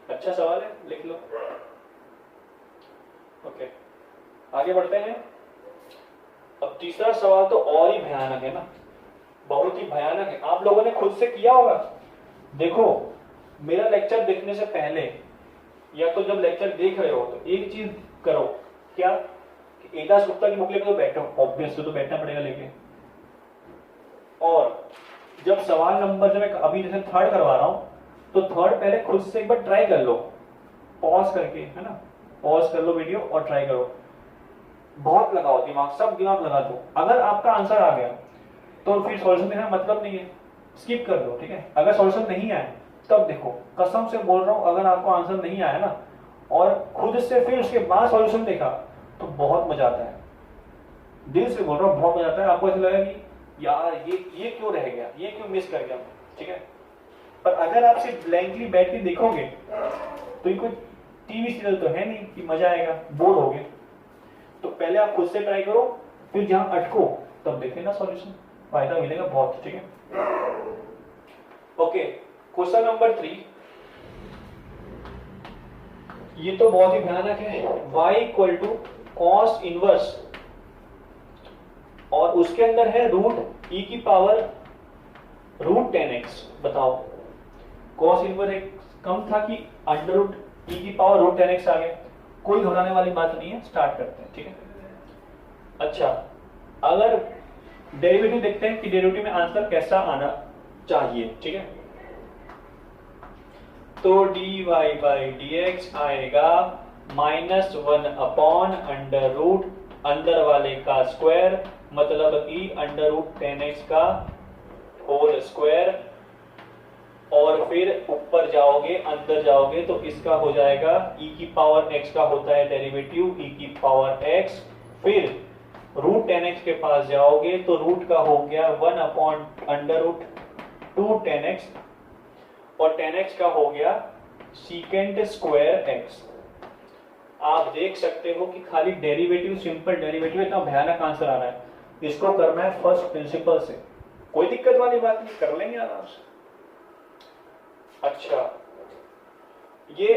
अच्छा सवाल है, लिख लो, ओके। आगे बढ़ते हैं। अब तीसरा सवाल तो और ही भयानक है ना, बहुत ही भयानक है, आप लोगों ने खुद से किया होगा। देखो मेरा लेक्चर देखने से पहले या तो जब लेक्चर देख रहे हो तो एक चीज करो, क्या कि एदास गुप्ता की बुक लेके तो बैठो, ऑब्वियसली तो बैठना पड़ेगा लेके, और जब सवाल नंबर जब मैं अभी जैसे थर्ड करवा रहा हूं तो थर्ड पहले खुद से एक बार ट्राई कर लो, पॉज करके, है ना, पॉज कर लो वीडियो और ट्राई करो, बहुत लगाओ दिमाग, सब दिमाग लगा दो। अगर आपका आंसर आ गया तो फिर सॉल्यूशन देना मतलब नहीं है, स्किप कर दो, ठीक है। अगर सॉल्यूशन नहीं आया तब देखो, कसम से बोल रहा हूं, अगर आपको आंसर नहीं आया ना और खुद से फिर उसके बाद सॉल्यूशन देखा तो बहुत मजा आता है, दिल से बोल रहा हूं, बहुत मजा आता है। आपको ऐसा लगेगा कि यार ये क्यों रह गया, ये क्यों मिस कर गया, ठीक है। पर अगर आप सिर्फ ब्लैंकली बैठ के देखोगे तो ये कोई टीवी सीरियल तो है नहीं कि मजा आएगा, बोर होगे। तो पहले आप खुद से ट्राई करो, फिर जहां अटको तब देखें ना सॉल्यूशन, फायदा मिलेगा बहुत, ठीक है। ओके, क्वेश्चन नंबर 3, ये तो बहुत ही भयानक है। y equal to cos inverse और उसके अंदर है रूट ई की पावर रूट 10x। बताओ कॉस इनवर्स एक कम था कि अंडर रूट ई की पावर रूट 10x आ गया, कोई घबराने वाली बात नहीं है, स्टार्ट करते हैं, ठीक है। अच्छा अगर डेरिवेटिव देखते हैं कि डेरिवेटिव में आंसर कैसा आना चाहिए, ठीक है। तो dy बाई dx आएगा -1 अपॉन अंडर रूट अंदर वाले का स्क्वायर, मतलब कि अंडर रूट 10x का होल स्क्वायर, और फिर ऊपर जाओगे अंदर जाओगे तो इसका हो जाएगा e की पावर x का होता है डेरिवेटिव e की पावर x, फिर रूट 10x के पास जाओगे तो रूट का हो गया 1 अपॉन अंडर रूट 2 10x, और 10x का हो गया सीकेंड स्क्वायर x। आप देख सकते हो कि खाली डेरिवेटिव, सिंपल डेरिवेटिव, इतना भयानक आंसर आ रहा है। इसको करना है फर्स्ट प्रिंसिपल से, कोई दिक्कत वाली बात नहीं, कर लेंगे आराम से। अच्छा, ये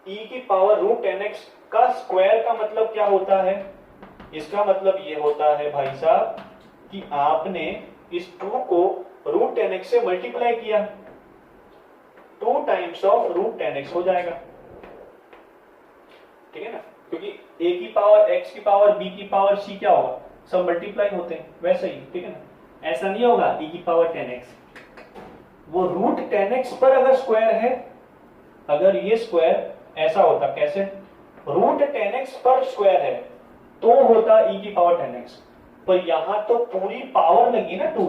e की पावर रूट 10x का स्क्वायर का मतलब क्या होता है? इसका मतलब ये होता है भाई साहब कि आपने इस 2 को रूट 10x से मल्टीप्लाई किया, 2 टाइम्स ऑफ रूट 10x हो जाएगा, ठीक है ना? क्योंकि a की पावर x की पावर b की पावर c क्या होगा, सब मल्टीप्लाई होते हैं, वैसे ही, ठीक है ना? ऐसा नहीं होगा e की पावर 10x, वो रूट 10x पर अगर स्क्वायर है, अगर ये स्क्वायर ऐसा होता, कैसे, रूट 10x पर स्क्वायर है तो होता e की पावर 10x, पर यहां तो पूरी पावर लगी ना 2,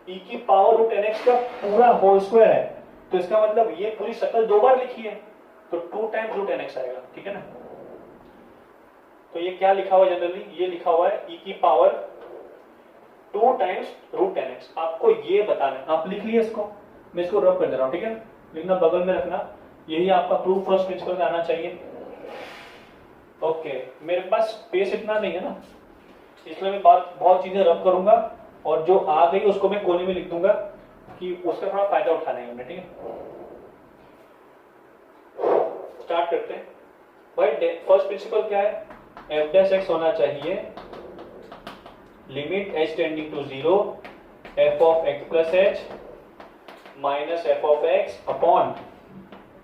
e की पावर रूट 10x का पूरा होल स्क्वायर है, तो इसका मतलब ये पूरी शक्ल 2 बार लिखी है, तो 2 टाइम्स रूट 10x आएगा, ठीक है ना? तो ये क्या लिखा हुआ है जनरली, ये लिखा हुआ है e की पावर 2 टाइम्स रूट 10x, आपको ये बताना है, आप लिख लिए इसको, मैं इसको रब कर दे रहा हूं, ठीक है? लिखना बगल में रखना, यही आपका प्रूफ फर्स्ट प्रिंसिपल में आना चाहिए। ओके, मेरे पास स्पेस इतना नहीं है ना, इसलिए मैं बहुत चीजें रब करूंगा, और जो आ गई उसको मैं कोने में लिख दूंगा कि उसका थोड़ा फायदा उठाना है हमने, ठीक है? स्टार्ट करते हैं भाई। फर्स्ट प्रिंसिपल क्या है, एफ डैश एक्स होना चाहिए limit H tending to 0 f of x plus H minus f of x upon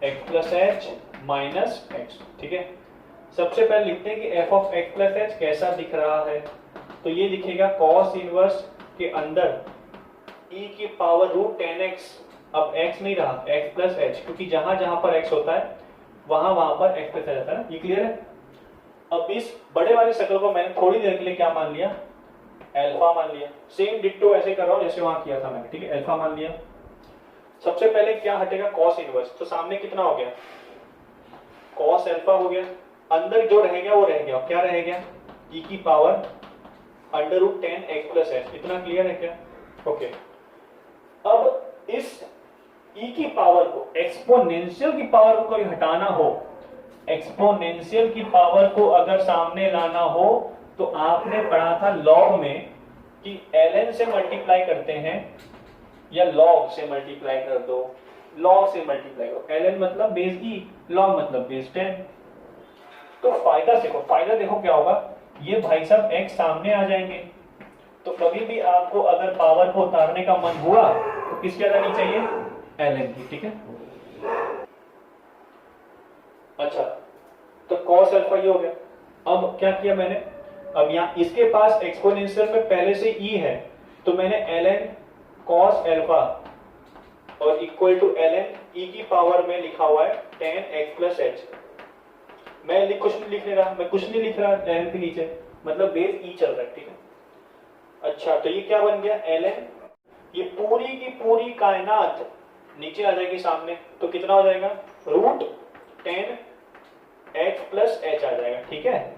x plus H minus x, ठीक है? सबसे पहले लिखते हैं कि f of x plus h कैसा दिख रहा है, तो ये दिखेगा कॉस इनवर्स के अंदर e की पावर रूट 10x, अब x नहीं रहा, x प्लस एच, क्योंकि जहां जहां पर x होता है वहां पर x प्लस आ जाता है ना, ये क्लियर है? अब इस बड़े वाली शक्ल को मैंने थोड़ी देर के लिए क्या मान लिया, अल्फा मान लिया, सेम डिट्टो ऐसे कर रहा हूं जैसे वहां किया था मैंने, ठीक है? अल्फा मान लिया। सबसे पहले क्या हटेगा, कॉस इनवर्स, तो सामने कितना हो गया, कॉस अल्फा हो गया, अंदर जो रह गया वो रह गया, क्या रह गया, e की power under root 10 x plus h, इतना क्लियर है क्या? ओके, अब इस e की पावर को, एक्सपोनेंशियल की पावर को कभी हटाना हो, एक्सपोनेंशियल की पावर को अगर सामने लाना हो, तो आपने पढ़ा था लॉग में कि ln से मल्टीप्लाई करते हैं या लॉग से मल्टीप्लाई कर दो, लॉग से मल्टीप्लाई करो, ln मतलब बेस e, लॉग मतलब बेस 10। तो फायदा देखो, क्या होगा, ये भाई साहब x सामने आ जाएंगे, तो कभी भी आपको अगर पावर को उतारने का मन हुआ तो किसकी आ जानी चाहिए, ln की, ठीक है? अच्छा, तो cos अल्फा ये हो गया। अब क्या किया मैंने, अब यहाँ इसके पास एक्सपोनेंशियल में पहले से e है, तो मैंने ln cos अल्फा और इक्वल टू ln e की पावर में लिखा हुआ है 10x प्लस एच। मैं कुछ नहीं लिख रहा, ln के नीचे, मतलब बेस e चल रहा है, ठीक है? अच्छा, तो ये क्या बन गया, ln, ये पूरी की पूरी कायनात नीचे आ जाएगी सामने, तो कितना हो जाएगा, रूट 10 x प्लस एच आ जाएगा, ठीक है?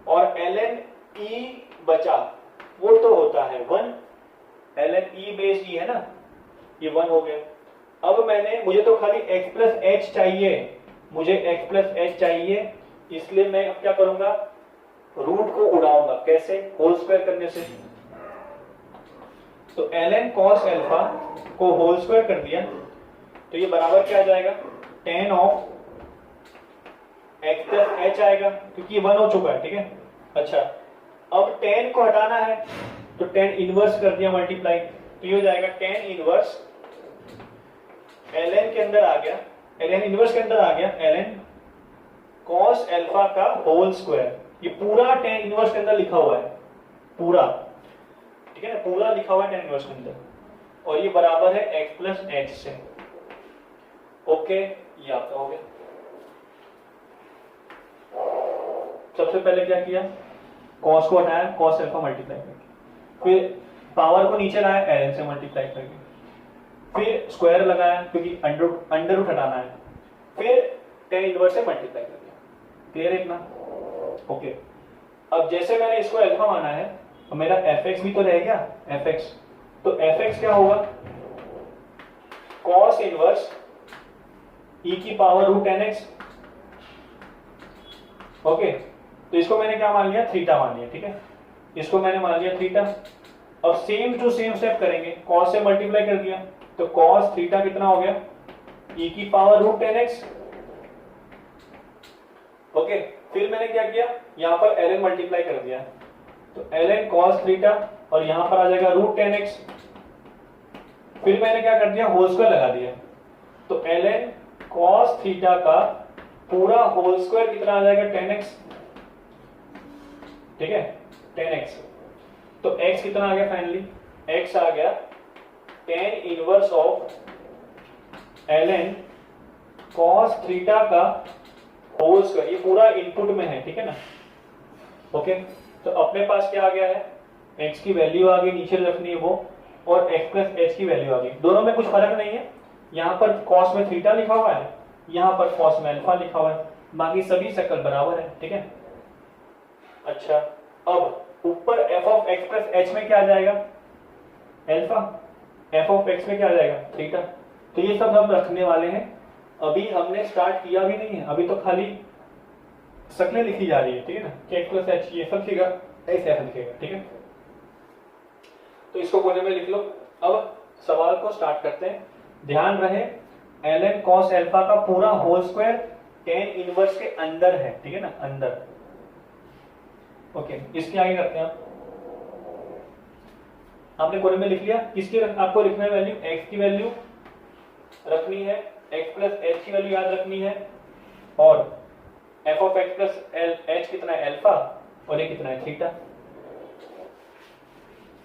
और ln e बचा, वो तो होता है 1, ln e बेस e है ना, ये 1 हो गया। अब मुझे तो खाली x प्लस एच चाहिए, इसलिए मैं अब क्या करूंगा, रूट को उड़ाऊंगा, कैसे, होल स्क्वायर करने से। तो ln cos अल्फा को होल स्क्वायर कर दिया, तो ये बराबर क्या आ जाएगा, 10 ऑफ x प्लस एच आएगा, क्योंकि 1 हो चुका है, ठीक है? अच्छा, अब 10 को हटाना है, तो 10 इनवर्स कर दिया मल्टीप्लाई, तो ये हो जाएगा 10 इनवर्स ln के अंदर आ गया, ln इनवर्स के अंदर आ गया ln cos अल्फा का होल स्क्वायर, ये पूरा 10 इनवर्स के अंदर लिखा हुआ है, पूरा, ठीक है ना? पूरा लिखा हुआ है 10 इनवर्स के अंदर, और ये बराबर है x प्लस एच से। ओके, ये आपका हो गया। सबसे पहले क्या किया, cos को हटाया, cos अल्फा मल्टीप्लाई करके, फिर पावर को नीचे लाया ln से मल्टीप्लाई करके, फिर स्क्वायर लगाया क्योंकि अंडर रूट हटाना है, फिर 10 इनवर्स से मल्टीप्लाई कर दिया। क्लियर है इतना? ओके, अब जैसे मैंने इसको अल्फा माना है, तो मेरा fx भी तो रह गया, fx, तो fx क्या होगा, cos इनवर्स e की पावर रूट 10x। ओके, तो इसको मैंने क्या मान लिया, थीटा मान लिया, ठीक है? इसको मैंने मान लिया थीटा। अब सेम टू सेम स्टेप करेंगे, cos से मल्टीप्लाई कर दिया, तो cos थीटा कितना हो गया, e की पावर रूट 10x। ओके, फिर मैंने क्या किया, यहाँ पर ln मल्टीप्लाई कर दिया, तो ln cos थीटा और यहाँ पर आ जाएगा रूट 10x। फिर मैंने क्या कर दिया, होल स्क्वायर लगा दिया, तो ln cos थीटा का पूरा होल स्क्वायर कितना आ जाएगा, 10x। ठीक है, 10x। तो x कितना आ गया फाइनली, x आ गया tan inverse of ln cos theta का होल स्क्वायर। ये पूरा इनपुट में है, ठीक है ना। ओके, तो अपने पास क्या आ गया है, x की वैल्यू आ गई, नीचे रखनी है वो, और x प्लस h की वैल्यू आ गई। दोनों में कुछ फर्क नहीं है, यहाँ पर cos में थीटा लिखा हुआ है, यहाँ पर cos में अल्फा लिखा हुआ है, बाकी सभी शक्ल बराबर है। ठीक है, अच्छा, अब ऊपर f of x plus h में क्या आ जाएगा, अल्फा, f ऑफ x में क्या आ जाएगा, थीटा। तो ये सब हम रखने वाले हैं, अभी हमने स्टार्ट किया भी नहीं है, अभी तो खाली शक्लें लिखी जा रही है। ठीक है ना, x प्लस h ये सब लिखेगा, ऐसे लिखेगा। ठीक है, तो इसको कोने में लिख लो। अब सवाल को स्टार्ट करते हैं। ध्यान रहे ln cos अल्फा का पूरा होल स्क्वायर tan इनवर्स के अंदर है, ठीक है ना, अंदर। ओके, इसके आगे करते हैं। आपने कोने में लिख लिया, किसकी आपको लिखना है वैल्यू, x की वैल्यू रखनी है, x प्लस h की वैल्यू याद रखनी है, और f of x plus h कितना है, अल्फा, और ये कितना है, थीटा।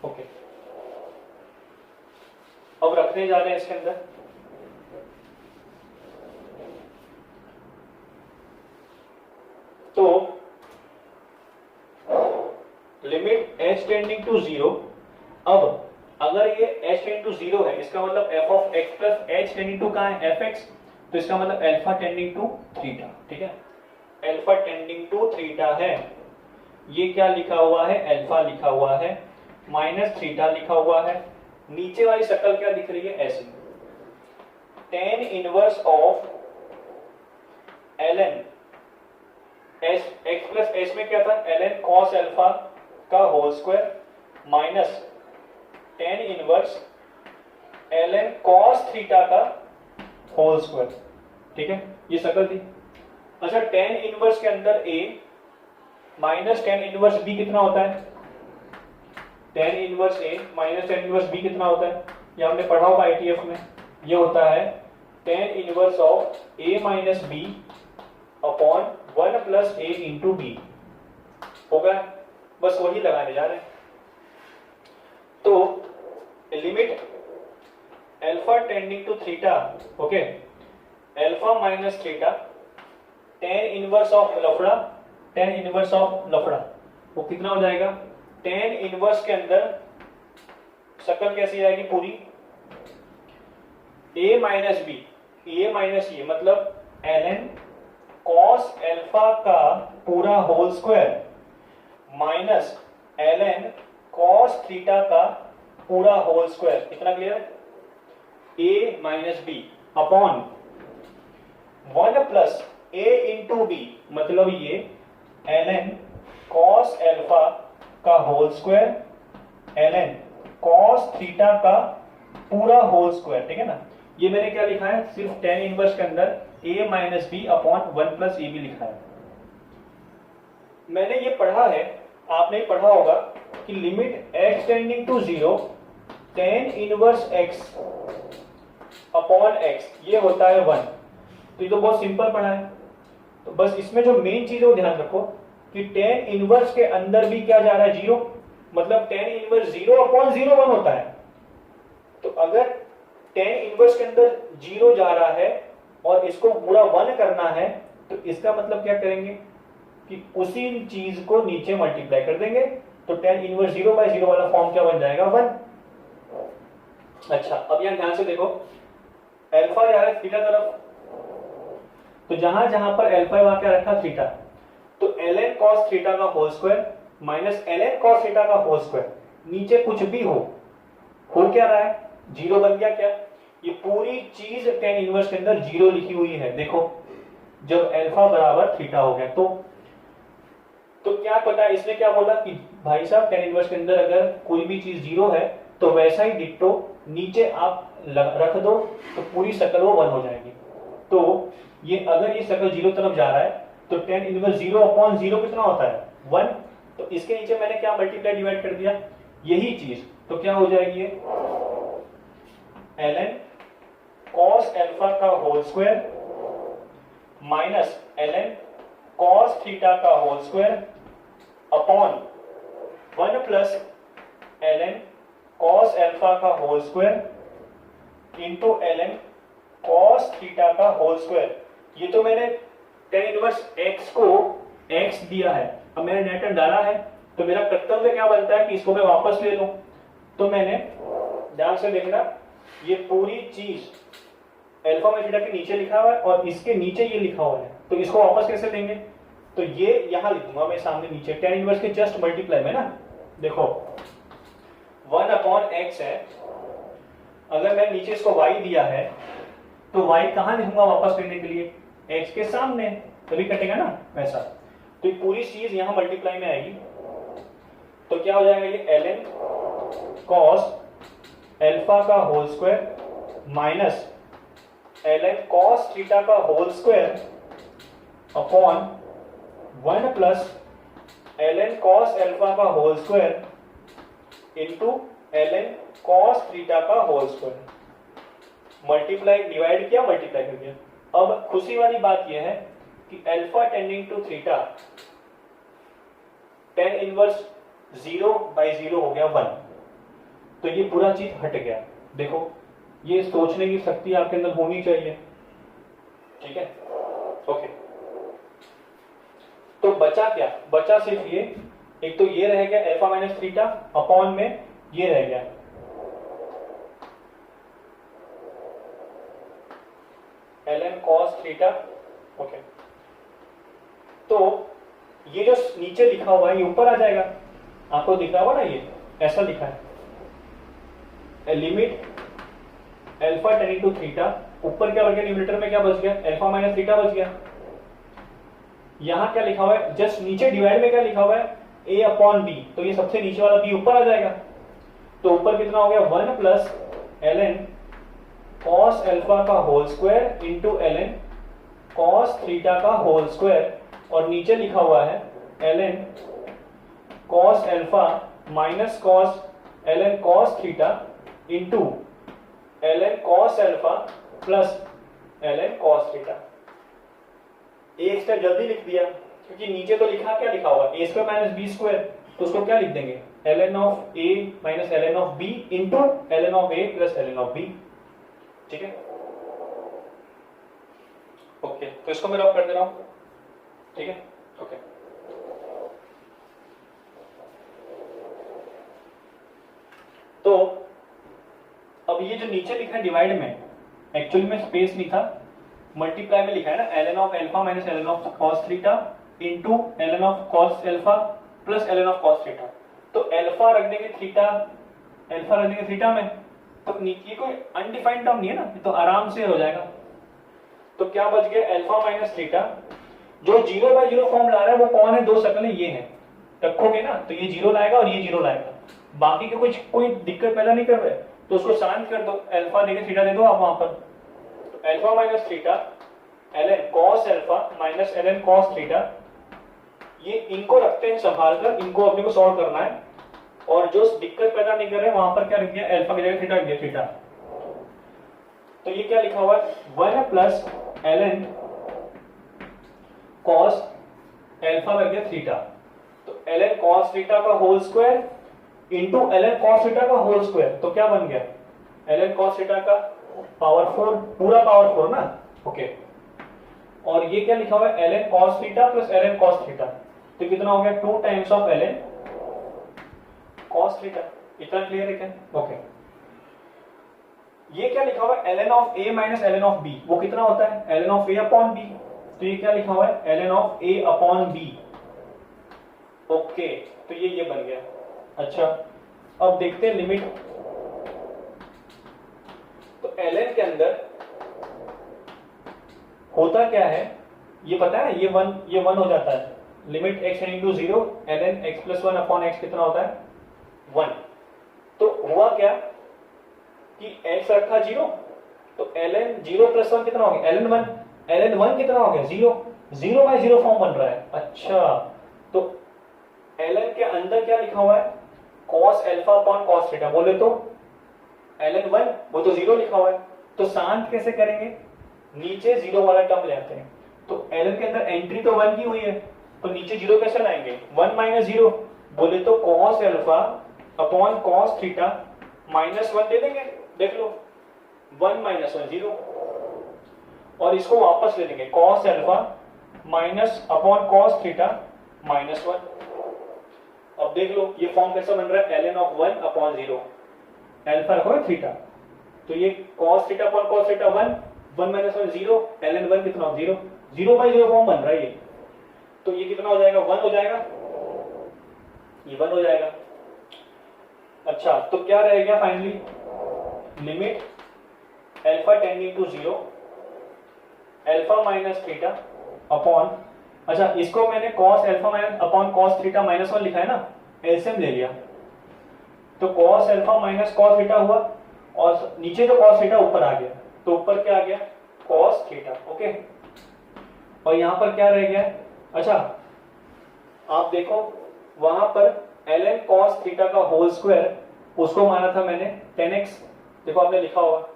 ओके, अब रखने जा रहे हैं इसके अंदर। तो लिमिट h टेंडिंग टू 0। अब अगर ये h टेंडिंग टू 0 है, इसका मतलब f of x plus h tending to कहां है, fx, तो इसका मतलब अल्फा टेंडिंग टू थीटा। ठीक है, अल्फा टेंडिंग टू थीटा है। ये क्या लिखा हुआ है, अल्फा लिखा हुआ है, माइनस थीटा लिखा हुआ है। नीचे वाली शक्ल क्या दिख रही है, ऐसी, tan inverse of ln x plus h में क्या था, ln cos अल्फा का whole square minus tan inverse ln cos theta का होल स्क्वायर। ठीक है, ये शक्ल थी। अच्छा, tan इनवर्स के अंदर a minus tan inverse b कितना होता है, tan inverse a minus tan inverse b कितना होता है, ये हमने पढ़ा होगा ITF में। ये होता है tan inverse of a minus b upon 1 plus a into b। होगा, बस वही लगाने जा रहे हैं। तो limit alpha tending to theta, okay, alpha minus theta, tan inverse of लफड़ा, tan इनवर्स ऑफ लफड़ा, वो कितना हो जाएगा, tan इनवर्स के अंदर शक्ल कैसी आएगी पूरी, a minus b, a minus ये मतलब ln cos अल्फा का पूरा whole square minus ln cos theta का पूरा होल स्क्वायर। कितना क्लियर है, a minus b upon 1 plus a into b, मतलब ये ln cos अल्फा का whole square ln cos theta का पूरा होल स्क्वायर। ठीक है ना, ये मैंने क्या लिखा है, सिर्फ tan इनवर्स के अंदर a minus b upon 1 plus A b लिखा है। मैंने ये पढ़ा है, आपने पढ़ा होगा कि limit x tending to 0 tan inverse x upon x, ये होता है 1। तो ये तो बहुत सिंपल पढ़ा है। तो बस इसमें जो मेन चीज है वो ध्यान रखो कि tan इनवर्स के अंदर भी क्या जा रहा है, 0, मतलब tan इनवर्स 0 अपॉन 0 1 होता है। तो अगर tan इनवर्स के अंदर 0 जा रहा है और इसको पूरा 1 करना है, तो इसका मतलब क्या करेंगे कि उसी चीज को नीचे मल्टीप्लाई कर देंगे, तो tan इनवर्स 0 बाय 0 वाला फॉर्म क्या बन जाएगा, 1। अच्छा, अब यहां ध्यान से देखो, अल्फा जा रहा है थीटा तरफ, तो जहां जहां पर अल्फा वहां क्या रखा, थीटा, तो ln cos थीटा का whole square minus ln cos theta का होल स्क्वायर, नीचे कुछ भी हो क्या रहा है, 0 बन गया। क्या, ये पूरी चीज tan इनवर्स के अंदर 0 लिखी हुई है। देखो, जब अल्फा बराबर थीटा हो गया तो क्या पता है, इसने क्या बोला कि भाई साहब tan इनवर्स के अंदर अगर कोई भी चीज 0 है तो वैसा ही डिट्टो नीचे आप रख दो, तो पूरी शक्ल वो 1 हो जाएगी। तो ये अगर ये सर्कल 0 तरफ जा रहा है तो tan इनवर्स 0/0 कितना होता है 1। तो इसके नीचे मैंने क्या मल्टीप्लाई डिवाइड कर दिया, यही चीज, तो क्या हो जाएगी ये ln cos अल्फा का whole square minus ln cos theta का whole square upon 1 plus ln cos alpha का whole square into ln cos theta का होल स्क्वायर। ये तो मैंने tan इनवर्स x को x दिया है, अब मैंने नेट टर्म डाला है, तो मेरा कर्तव्य क्या बनता है कि इसको मैं वापस ले लूं। तो मैंने ध्यान से देखना, ये पूरी चीज अल्फा में थीटा के नीचे लिखा हुआ है और इसके नीचे ये लिखा हुआ है, तो इसको वापस कैसे लेंगे, तो ये यहां लिखूंगा मैं सामने नीचे tan इनवर्स के जस्ट मल्टीप्लाई में ना। देखो 1/x है, अगर मैं नीचे इसको y दिया है तो y कहां लिखूंगा वापस लेने के लिए, x के सामने, तभी कटेगा ना वैसा। तो ये पूरी चीज यहां मल्टीप्लाई में आएगी, तो क्या हो जाएगा ये ln cos अल्फा का whole square minus ln cos theta का whole square upon 1 plus ln cos alpha का whole square into ln cos theta का होल स्क्वायर। मल्टीप्लाई डिवाइड किया, मल्टीप्लाई कर दिया। अब खुशी वाली बात यह है कि alpha tending to theta tan inverse 0/0 हो गया 1, तो ये पूरा चीज हट गया। देखो ये सोचने की शक्ति आपके अंदर होनी चाहिए, ठीक है, ओके। तो बचा क्या, बचा सिर्फ ये, एक तो ये रह गया अल्फा माइनस थीटा अपॉन में ये रह गया ln cos थीटा, ओके। तो ये जो नीचे लिखा हुआ है ये ऊपर आ जाएगा, आपको दिख रहा होगा ना, ये ऐसा लिखा है limit alpha tending to theta, ऊपर क्या बच गया, न्यूमरेटर में क्या बच गया, अल्फा माइनस थीटा बच गया। यहां क्या लिखा हुआ है, जस्ट नीचे डिवाइड में क्या लिखा हुआ है a/b, तो ये सबसे नीचे वाला b ऊपर आ जाएगा, तो ऊपर कितना हो गया 1 प्लस ln cos अल्फा का whole square into ln cos theta का होल स्क्वायर, और नीचे लिखा हुआ है ln cos alpha minus cos ln cos theta into ln cos alpha plus ln cos theta. एक स्टेप जल्दी लिख दिया, क्योंकि नीचे तो लिखा क्या लिखा हुआ a square minus b square, तो उसको क्या लिख देंगे ln of a minus ln of b into ln of a plus ln of b, ठीक है, ओके। तो इसको मैं रब कर दे रहा हूं, ठीक है, ओके। तो अब ये जो नीचे लिखा है डिवाइड में, एक्चुअली में स्पेस नहीं था, मल्टीप्लाई में लिखा है ना, ln of alpha minus ln of cos theta into ln of cos alpha plus ln of cos theta. तो अल्फा रख देंगे थीटा, अल्फा रख देंगे थीटा में, तो ये कोई अनडिफाइंड टर्म नहीं है ना, तो आराम से हो जाएगा। तो क्या बच गया अल्फा माइनस थीटा, जो 0/0 फॉर्म ला रहा है वो कौन है, दो शक्लें ये हैं, रखोगे ना तो ये 0 लाएगा और ये 0 लाएगा, बाकी के कुछ कोई दिक्कत पैदा नहीं कर रहे, तो उसको शांत कर दो, अल्फा देके थीटा दे दो आप वहां पर। तो alpha minus theta ln cos alpha minus ln cos theta, ये इनको रखते हैं संभाल कर, इनको अपने को सॉल्व करना है, और जो दिक्कत पैदा नहीं कर रहे वहां पर क्या लिख दिया, अल्फा की जगह थीटा लिख दिया थीटा। तो ये क्या लिखा हुआ है 1 प्लस ln cos अल्फा कर दिया थीटा, तो ln cos थीटा का whole square into ln cos theta का होल स्क्वायर, तो क्या बन गया ln cos थीटा का पावर 4, पूरा पावर 4 ना, ओके। और ये क्या लिखा हुआ है ln cos theta plus ln cos theta, तो कितना हो गया 2 times of ln cos theta. इतना क्लियर है क्या, ओके। ये क्या लिखा हुआ है ln of a minus ln of b, वो कितना होता है ln of a upon b, तो ये क्या लिखा हुआ है ln of a upon b, okay. तो ये बन गया। अच्छा अब देखते हैं लिमिट, तो ln के अंदर होता क्या है ये पता है ना, ये 1 हो जाता है, limit x tending to 0 ln x plus 1 upon x कितना होता है 1। तो हुआ क्या कि x रखा 0, तो ln 0 + 1 कितना हो गया, ln 1 कितना हो गया 0, 0/0 फॉर्म बन रहा है। अच्छा तो ln के अंदर क्या लिखा हुआ है, cos α cos थीटा, बोले तो ln 1 वो तो 0 लिखा हुआ है, तो शांत कैसे करेंगे, नीचे 0 वाला टर्म ले आते हैं। तो ln के अंदर एंट्री तो 1 की हुई है, तो नीचे 0 कैसे लाएंगे, 1 - 0, बोले तो cos α cos थीटा -1 दे देंगे, देख लो 1 - 1 0, और इसको वापस ले लेंगे cos α cos थीटा -1। अब देख लो ये फॉर्म कैसा बन रहा है, ln of 1/0, अल्फा रखो है थीटा, तो ये cos theta cos theta 1, 1 - 1 0, ln 1 कितना 0, 0/0 फॉर्म बन रहा है ये, तो ये कितना हो जाएगा 1 हो जाएगा, ये 1 हो जाएगा। अच्छा तो क्या रह गया finally, limit alpha tending to 0 alpha minus theta upon, अच्छा इसको मैंने cos alpha minus upon cos theta -1 लिखा है ना, एलसीएम ले लिया, तो cos alpha minus cos theta हुआ, और नीचे जो cos थीटा ऊपर आ गया, तो ऊपर क्या आ गया cos थीटा, ओके। और यहां पर क्या रह गया, अच्छा आप देखो वहां पर ln cos थीटा का होल स्क्वायर, उसको माना था मैंने 10x, देखो आपने लिखा होगा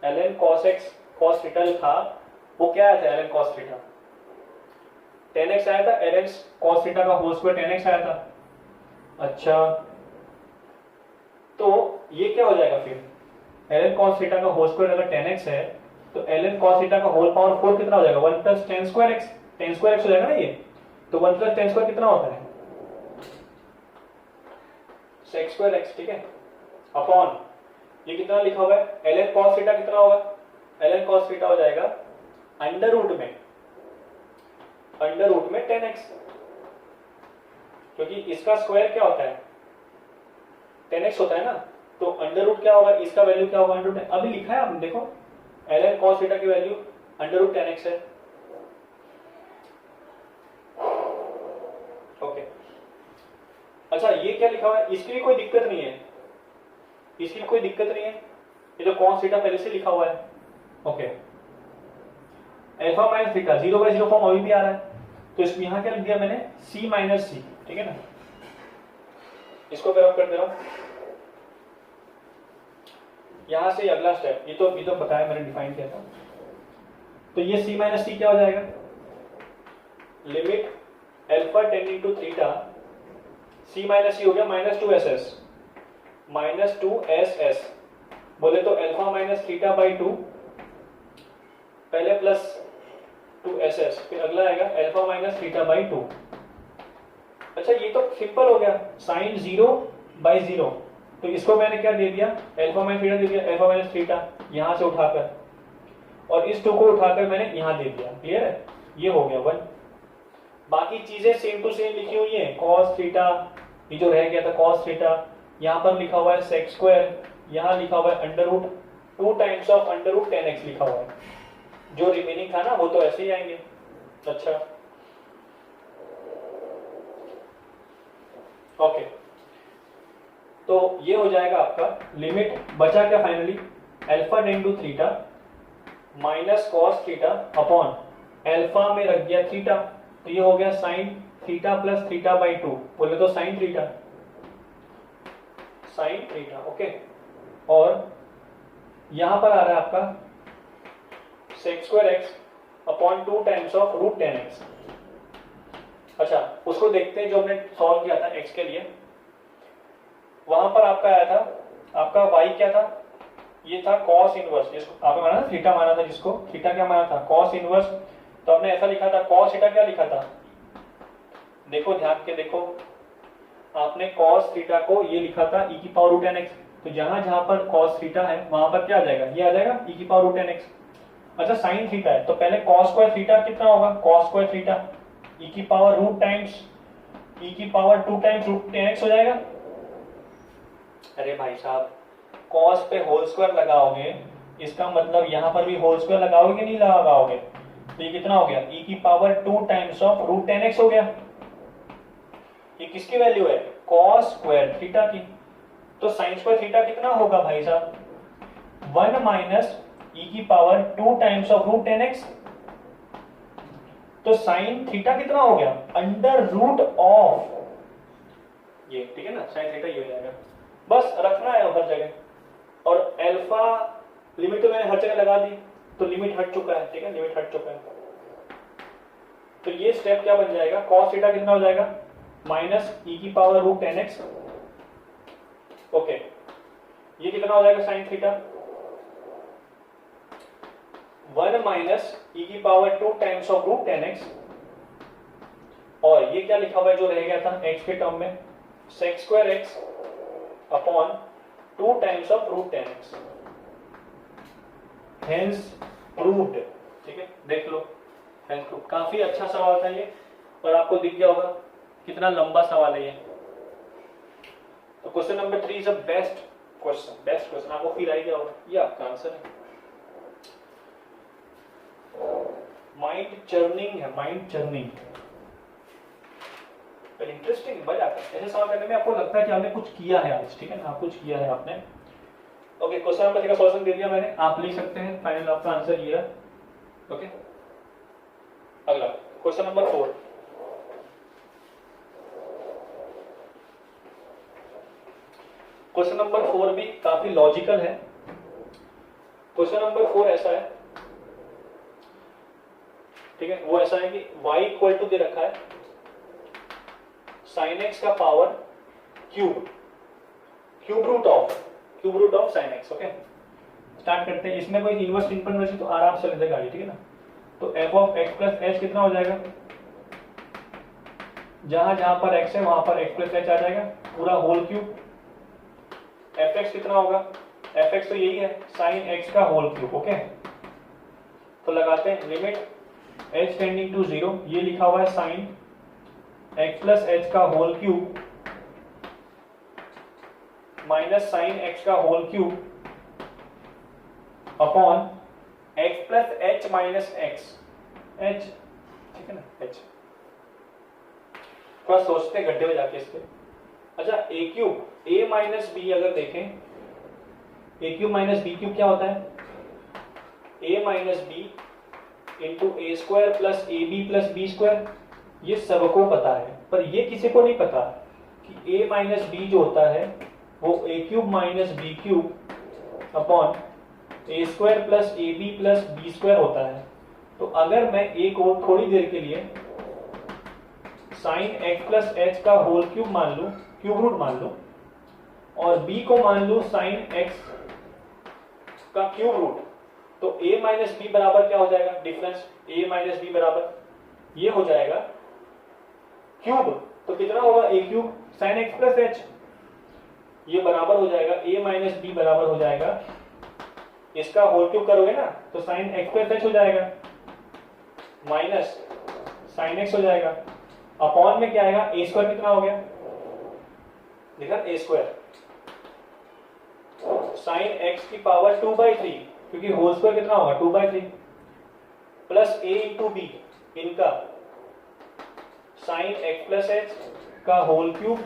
ln cos x cos theta जो था वो क्या आया था, ln cos थीटा 10x आया था, ln cos थीटा का होल स्क्वायर 10x आया था। अच्छा तो ये क्या हो जाएगा फिर, ln cos थीटा का होल स्क्वायर अगर 10x है, तो ln cos थीटा का होल पावर 4 कितना हो जाएगा, 1 + 10^2x, 10^2x हो जाएगा ना ये, तो 1 + 10^2 कितना होता है sec²x, ठीक है, अपॉन ये कितना लिखा हुआ है, ln cos थीटा कितना होगा, ln cos थीटा हो जाएगा अंडर रूट में 10x, क्योंकि इसका स्क्वायर क्या होता है 10x होता है ना, तो अंडर रूट क्या होगा, इसका वैल्यू क्या होगा अंडर रूट, अभी लिखा है आपने देखो ln cos थीटा की वैल्यू अंडर रूट 10x है, ओके। अच्छा ये क्या लिखा हुआ है, इसकी भी कोई दिक्कत नहीं है, इसकी भी कोई दिक्कत नहीं है, ये तो cos थीटा पहले से लिखा हुआ है, okay. Alpha minus theta 0/0 form अभी भी आ रहा है, तो इसमें यहां क्या लिख दिया मैंने c - c, ठीक है ना, इसको मैं रब कर दे रहा हूं, यहां से अगला स्टेप, ये तो बताया मैंने, डिफाइन किया था, तो ये c - c क्या हो जाएगा, limit alpha tending to theta, c - c हो गया -2ss, बोले तो अल्फा माइनस थीटा बाई 2, पहले प्लस 2ss, फिर अगला आएगा अल्फा माइनस थीटा बाई 2। अच्छा ये तो सिंपल हो गया, साइन 0/0, तो इसको मैंने क्या दे दिया, अल्फा माइनस थीटा दे दिया, अल्फा माइनस थीटा यहां से उठाकर, और इस 2 को उठाकर मैंने यहां दे दिया, क्लियर है, ये हो गया 1। बाकी चीजें सेम टू सेम लिखी हुई है, cos थीटा ये जो रह गया था cos थीटा, यहां पर लिखा हुआ है sec², यहां लिखा हुआ है under root 2 times of under root 10x लिखा हुआ है, जो रिमेनिंग था ना वो तो ऐसे ही आएंगे। अच्छा ओके, तो ये हो जाएगा आपका लिमिट, बचा क्या finally, alpha tending to theta minus cos theta upon alpha में रख दिया थीटा, तो ये हो गया sine theta plus theta by 2, बोले तो साइन थीटा, ओके। और यहां पर आ रहा है आपका sec²x upon 2 times of root 10x। अच्छा उसको देखते हैं जो हमने सॉल्व किया था x के लिए, वहां पर आपका आया था, आपका y क्या था, ये था cos इनवर्स, जिसको आपने माना था थीटा माना था, जिसको थीटा क्या माना था cos इनवर्स, तो आपने ऐसा लिखा था cos थीटा क्या लिखा था, देखो ध्यान के देखो, आपने cos थीटा को ये लिखा था e की पावर रूट 10x, तो जहां जहां पर cos थीटा है वहां पर क्या आ जाएगा, ये आ जाएगा e की पावर रूट 10x। अच्छा साइन थीटा है, तो पहले cos² थीटा कितना होगा, cos² थीटा e की पावर रूट टाइम्स e की पावर 2 टाइम्स रूट 10x हो जाएगा। अरे भाई साहब cos पे होल स्क्वायर लगाओगे, इसका मतलब यहां पर भी होल स्क्वायर लगाओगे कि नहीं लगाओगे, तो ये कितना हो गया e की power 2 times of root 10x हो गया, ये किसकी वैल्यू है cos² थीटा की, तो sin² थीटा कितना होगा भाई साहब 1 माइनस ई की power 2 times of root 10x। तो साइन थीटा कितना हो गया, अंडर रूट ऑफ ये, ठीक है ना, साइन थीटा ये हो जाएगा। बस रखना है हर जगह, और अल्फा लिमिट तो मैंने हर जगह लगा दी, तो लिमिट हट चुका है, ठीक है, लिमिट हट चुका है। तो ये स्टेप क्या बन जाएगा, cos थीटा कितना हो जाएगा, माइनस ई की पावर रूट 10x। ओके, ये कितना हो जाएगा साइन थीटा, 1 माइनस ई की power 2 times of root 10x। और ये क्या लिखा हुआ है जो रह गया था x के टर्म में, sec square x upon 2 times of root 10x। Hence proved, ठीक है, देख लो, हेंस प्रूव्ड। काफी अच्छा सवाल था ये, और आपको दिख गया होगा कितना लंबा सवाल है ये। तो question number 3 is a best question, आपको फील आई गया होगा, ये आपका आंसर है। माइंड चर्निंग है, माइंड चर्निंग, इंटरेस्टिंग, मजा आता है ऐसे सवाल करने में। आपको लगता है कि आपने कुछ किया है आज, ठीक है ना, आप कुछ किया है आपने। ओके, क्वेश्चन नंबर 3 का सॉल्यूशन दे दिया मैंने, आप लिख सकते हैं, फाइनल आपका आंसर ये है। ओके, अगला क्वेश्चन नंबर 4। क्वेश्चन नंबर 4 भी काफी लॉजिकल है। क्वेश्चन नंबर 4 ऐसा है, ठीक है, वो ऐसा है कि y इक्वल टू दे रखा है साइन एक्स का power cube root of sine x. Okay, start करते हैं। इसमें कोई इनवर्स सिंपल इनवर्स तो आराम से ले गाड़ी, ठीक है ना। तो F of x plus H कितना हो जाएगा, जहां जहां पर एक्स है वहां पर एक्स प्लस एच आ जाएगा, पूरा होल क्यूब। एफ एक्स कितना होगा, एफ एक्स तो यही है साइन एक्स का होल क्यूब। ओके, तो लगाते हैं लिमिट एच टेंडिंग टू 0, ये लिखा हुआ है साइन एक्स प्लस एच का whole cube minus sine x का whole cube upon x plus H minus X H, ठीक है ना, एच। थोड़ा सोचते हैं गड्ढे में जाके इसके। अच्छा, A cube A minus B अगर देखें, A cube minus B cube क्या होता है, A minus B into A square plus A B plus B square. ये सबको पता है, पर ये किसी को नहीं पता कि a माइनस बी जो होता है वो a cube minus B cube upon a square plus A B plus B square होता है। तो अगर मैं a को थोड़ी देर के लिए साइन एक्स प्लस एच का होल क्यूब मान लूं, क्यूब रूट मान लूं, और b को मान लूं साइन एक्स का क्यूब रूट, तो a माइनस बी बराबर क्या हो जाएगा, डिफरेंस a माइनस बी बराबर ये हो जाएगा क्यूब। तो कितना होगा, A cube sine x plus H, ये बराबर हो जाएगा a माइनस बी बराबर हो जाएगा, इसका होल क्यूब करोगे ना तो साइन एक्स प्लस एच हो जाएगा माइनस साइन एक्स हो जाएगा, अपॉन में क्या आएगा, ए स्क्वायर कितना हो गया, देखा, ए स्क्वायर साइन एक्स की पावर 2/3, क्योंकि होल स्क्वायर कितना होगा 2/3 प्लस ए इंटू बी, इनका साइन एक्स प्लस एच का whole cube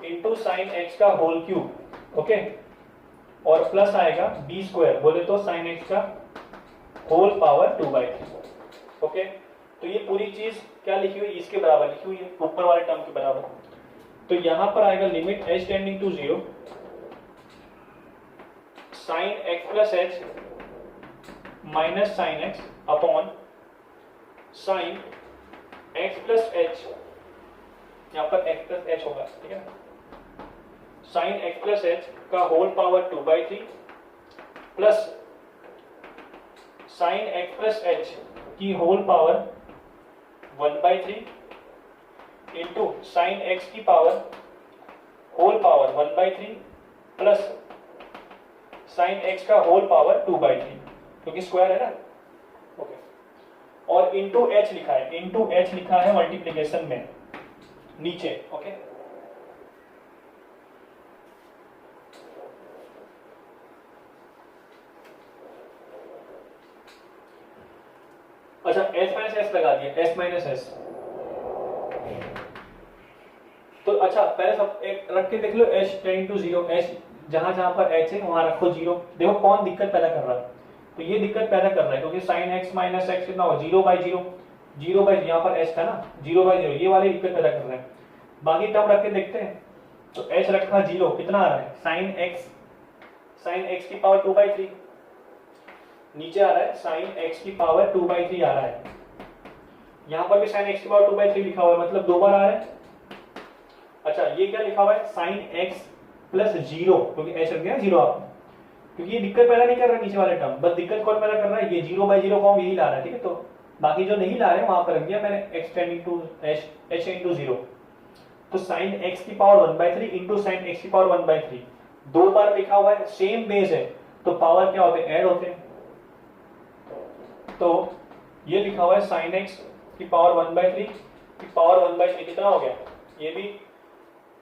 into sine x का होल क्यूब। ओके, और प्लस आएगा बी स्क्वायर, बोले तो साइन एक्स का होल पावर 2/3। ओके, तो ये पूरी चीज क्या लिखी हुई, इसके बराबर लिखी हुई है, ऊपर वाले टर्म के बराबर। तो यहां पर आएगा limit H tending to 0 sine x plus H minus sine X upon sine x plus H, यहां पर एक्स प्लस एच होगा, ठीक है, साइन एक्स प्लस एच का whole power 2/3 plus sine x plus H की whole power 1/3 into sine x की power whole power 1/3 plus sine x का whole power 2/3, क्योंकि स्क्वायर है ना। ओके, और इंटू एच लिखा है, इंटू एच लिखा है मल्टीप्लीकेशन में नीचे। ओके, अच्छा, एच माइनस एस लगा दिया, एस माइनस एस। तो अच्छा, पहले सब एक रख के देख लो, एच टेंडिंग टू 0, एच जहां जहां पर एच है वहां रखो 0। देखो कौन दिक्कत पैदा कर रहा है, तो ये दिक्कत पैदा कर रहा है क्योंकि साइन एक्स माइनस एक्स कितना होगा 0/0, 0/0 यहाँ पर एच था ना 0/0, ये वाली दिक्कत पैदा कर रहा है। बाकी टर्म रख के देखते हैं। तो एच रखा 0, कितना आ रहा है साइन एक्स की पावर 2/3, नीचे आ रहा है साइन एक्स की पावर 2/3 आ रहा है, यहाँ पर भी साइन एक्स की पावर 2/3 लिखा हुआ है, मतलब 2 बार आ रहा है। अच्छा ये क्या लिखा हुआ है साइन एक्स प्लस 0, क्योंकि एच रख दिया 0 आपने, क्योंकि ये दिक्कत पैदा नहीं कर रहा नीचे वाले टर्म, बस दिक्कत कौन पैदा कर रहा है, ये 0/0 फॉर्म यही ला रहा है, ठीक है। तो बाकी जो नहीं ला रहे वहां पर रख दिया मैंने x tending to h into 0। तो साइन एक्स की पावर 1/3 इंटू साइन एक्स की पावर 1/3, 2 बार लिखा हुआ है, सेम बेस है, तो पावर क्या होते हैं, ऐड होते हैं। तो ये लिखा हुआ है साइन एक्स की पावर 1/3 की पावर 1/3 कितना हो गया, ये भी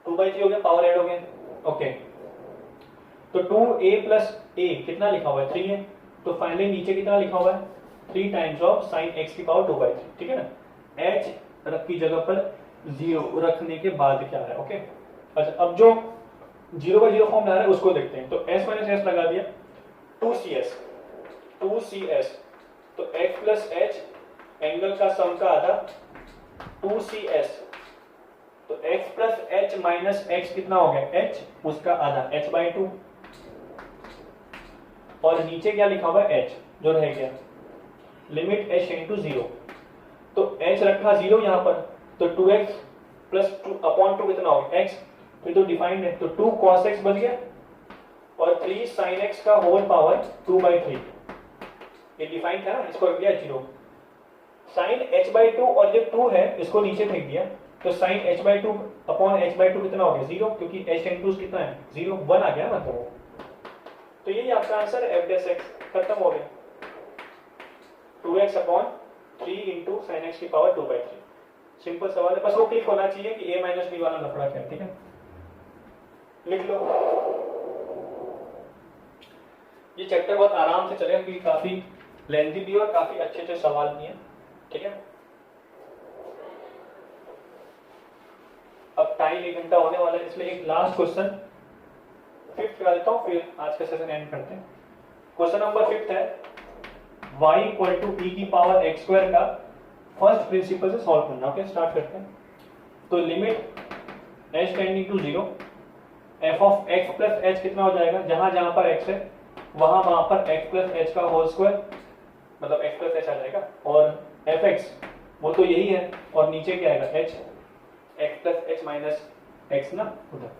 2/3 हो गया, पावर ऐड हो गया, ओके। तो 2a प्लस a कितना लिखा हुआ है 3 है, तो फाइनली नीचे कितना लिखा हुआ है 3 टाइम्स ऑफ साइन एक्स की पावर 2/3, ठीक है ना। h रख की जगह पर 0 रखने के बाद क्या है, ओके। अच्छा अब जो 0/0 फॉर्म ला रहा है उसको देखते हैं। तो s माइनस एस लगा दिया, 2cs, तो x प्लस h एंगल का सम का आधा 2cs, तो x plus h minus x कितना हो गया h, उसका आधा h/2, और नीचे क्या लिखा हुआ है h जो रह गया, लिमिट h इंटू 0, तो h रखा 0 यहाँ पर, तो 2x प्लस 2/2 कितना हो गया x, फिर तो डिफाइंड है, तो 2 cos x बच गया और 3 sin x का होल पावर 2/3, ये डिफाइंड था ना, इसको रख दिया 0, साइन h/2 और ये 2 है इसको नीचे फेंक दिया, तो साइन h/2 अपॉन h/2 कितना हो गया 0, क्योंकि h इंटू कितना है 0, 1 आ गया मतलब। तो यही आपका आंसर है f' खत्म हो गया, 2x upon 3 into sine x की पावर 2/3। सिंपल सवाल है, बस वो क्लिक होना चाहिए कि a माइनस बी वाला लफड़ा क्या है, ठीक है, लिख लो। ये चैप्टर बहुत आराम से चलेगा क्योंकि काफी लेंथी भी है और काफी अच्छे अच्छे सवाल भी हैं, ठीक है। अब टाइम 1 घंटा होने वाला है, इसलिए एक लास्ट क्वेश्चन 5th करा देता हूँ, फिर आज का सेशन एंड करते हैं। क्वेश्चन नंबर 5th है, y इक्वल टू e की पावर x स्क्वायर का फर्स्ट प्रिंसिपल से सॉल्व करना, ओके स्टार्ट करते हैं। तो limit h tending to 0, f of x plus h कितना हो जाएगा, जहां जहां पर x है वहां पर x प्लस h का होल स्क्वायर, मतलब x प्लस h आ जाएगा, और fx वो तो यही है, और नीचे क्या आएगा h, x plus h minus x ना उधर,